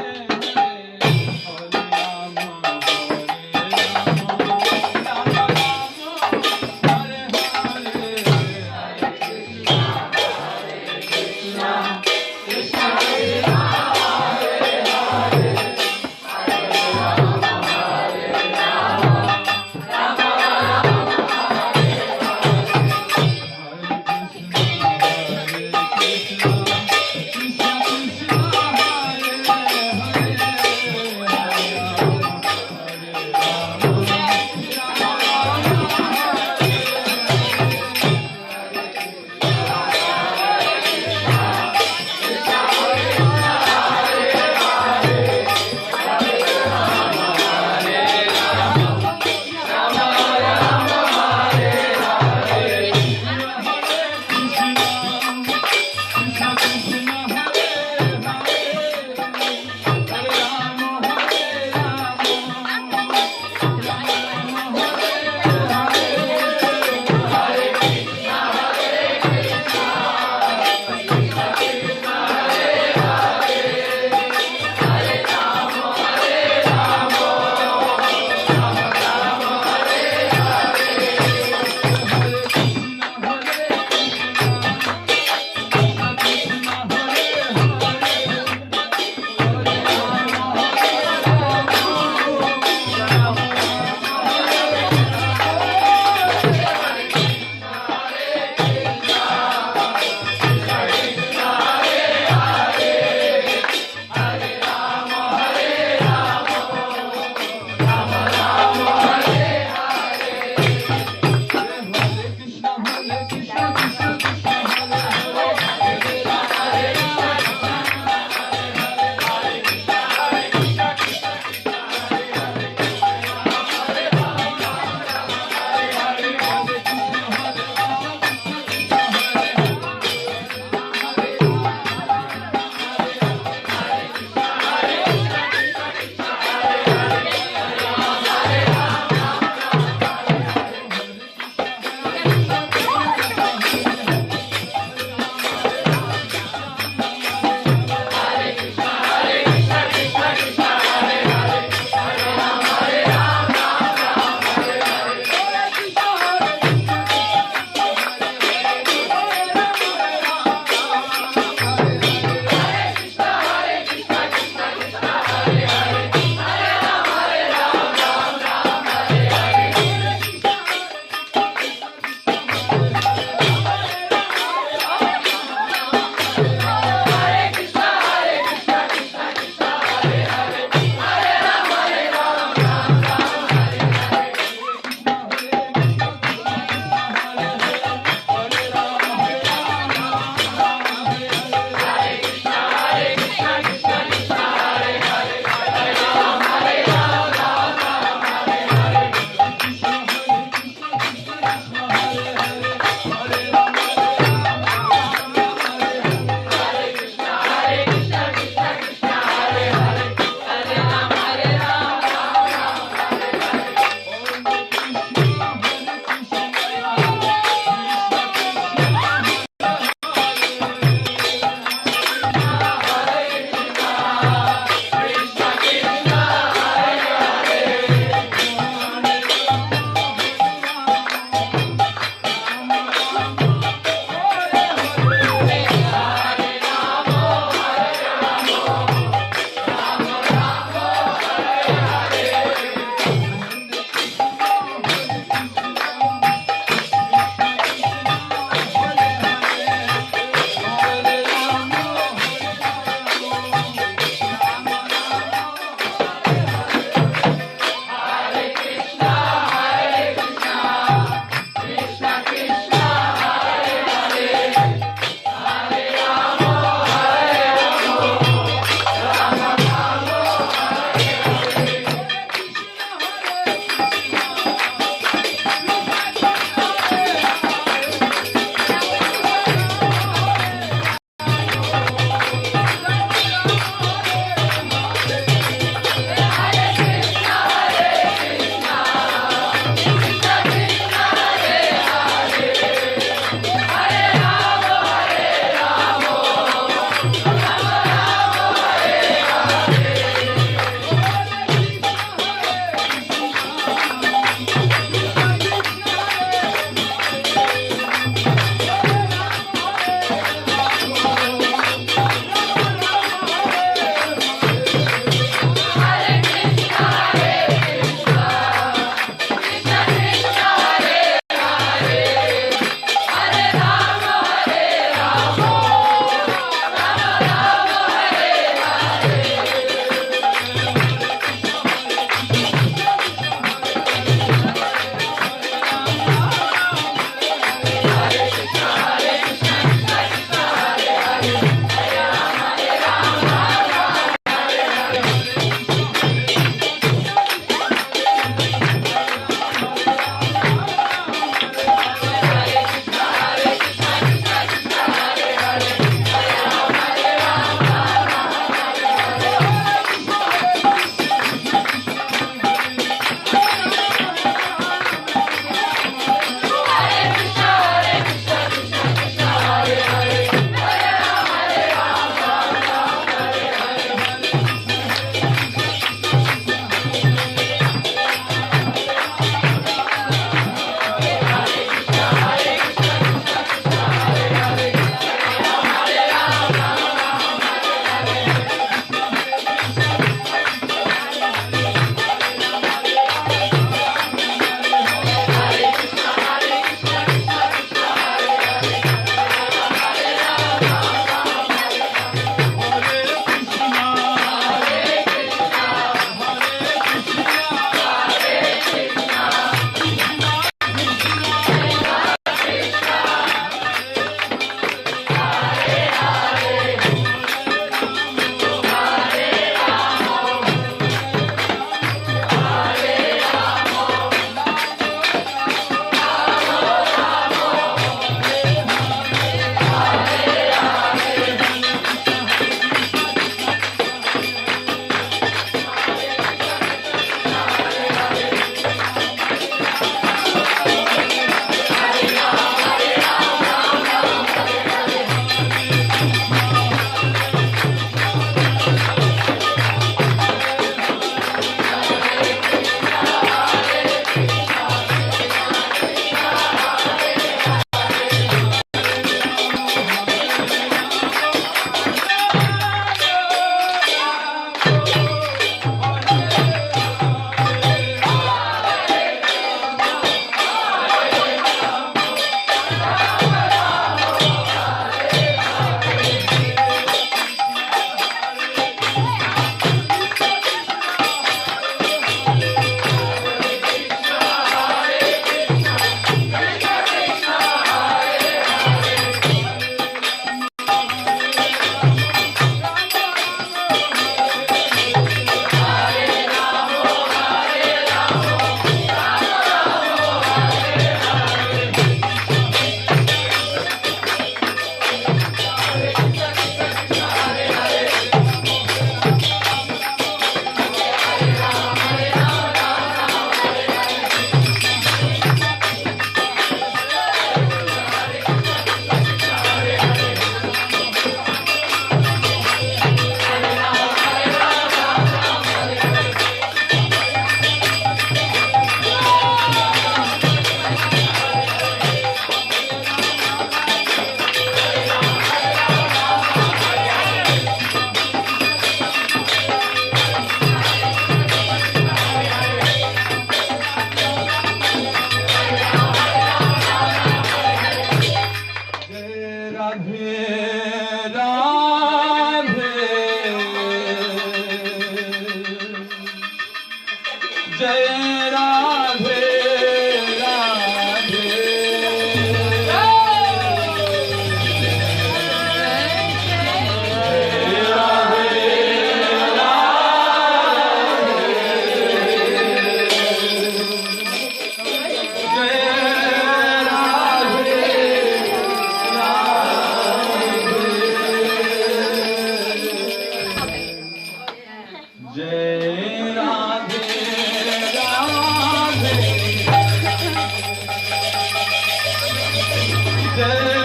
रे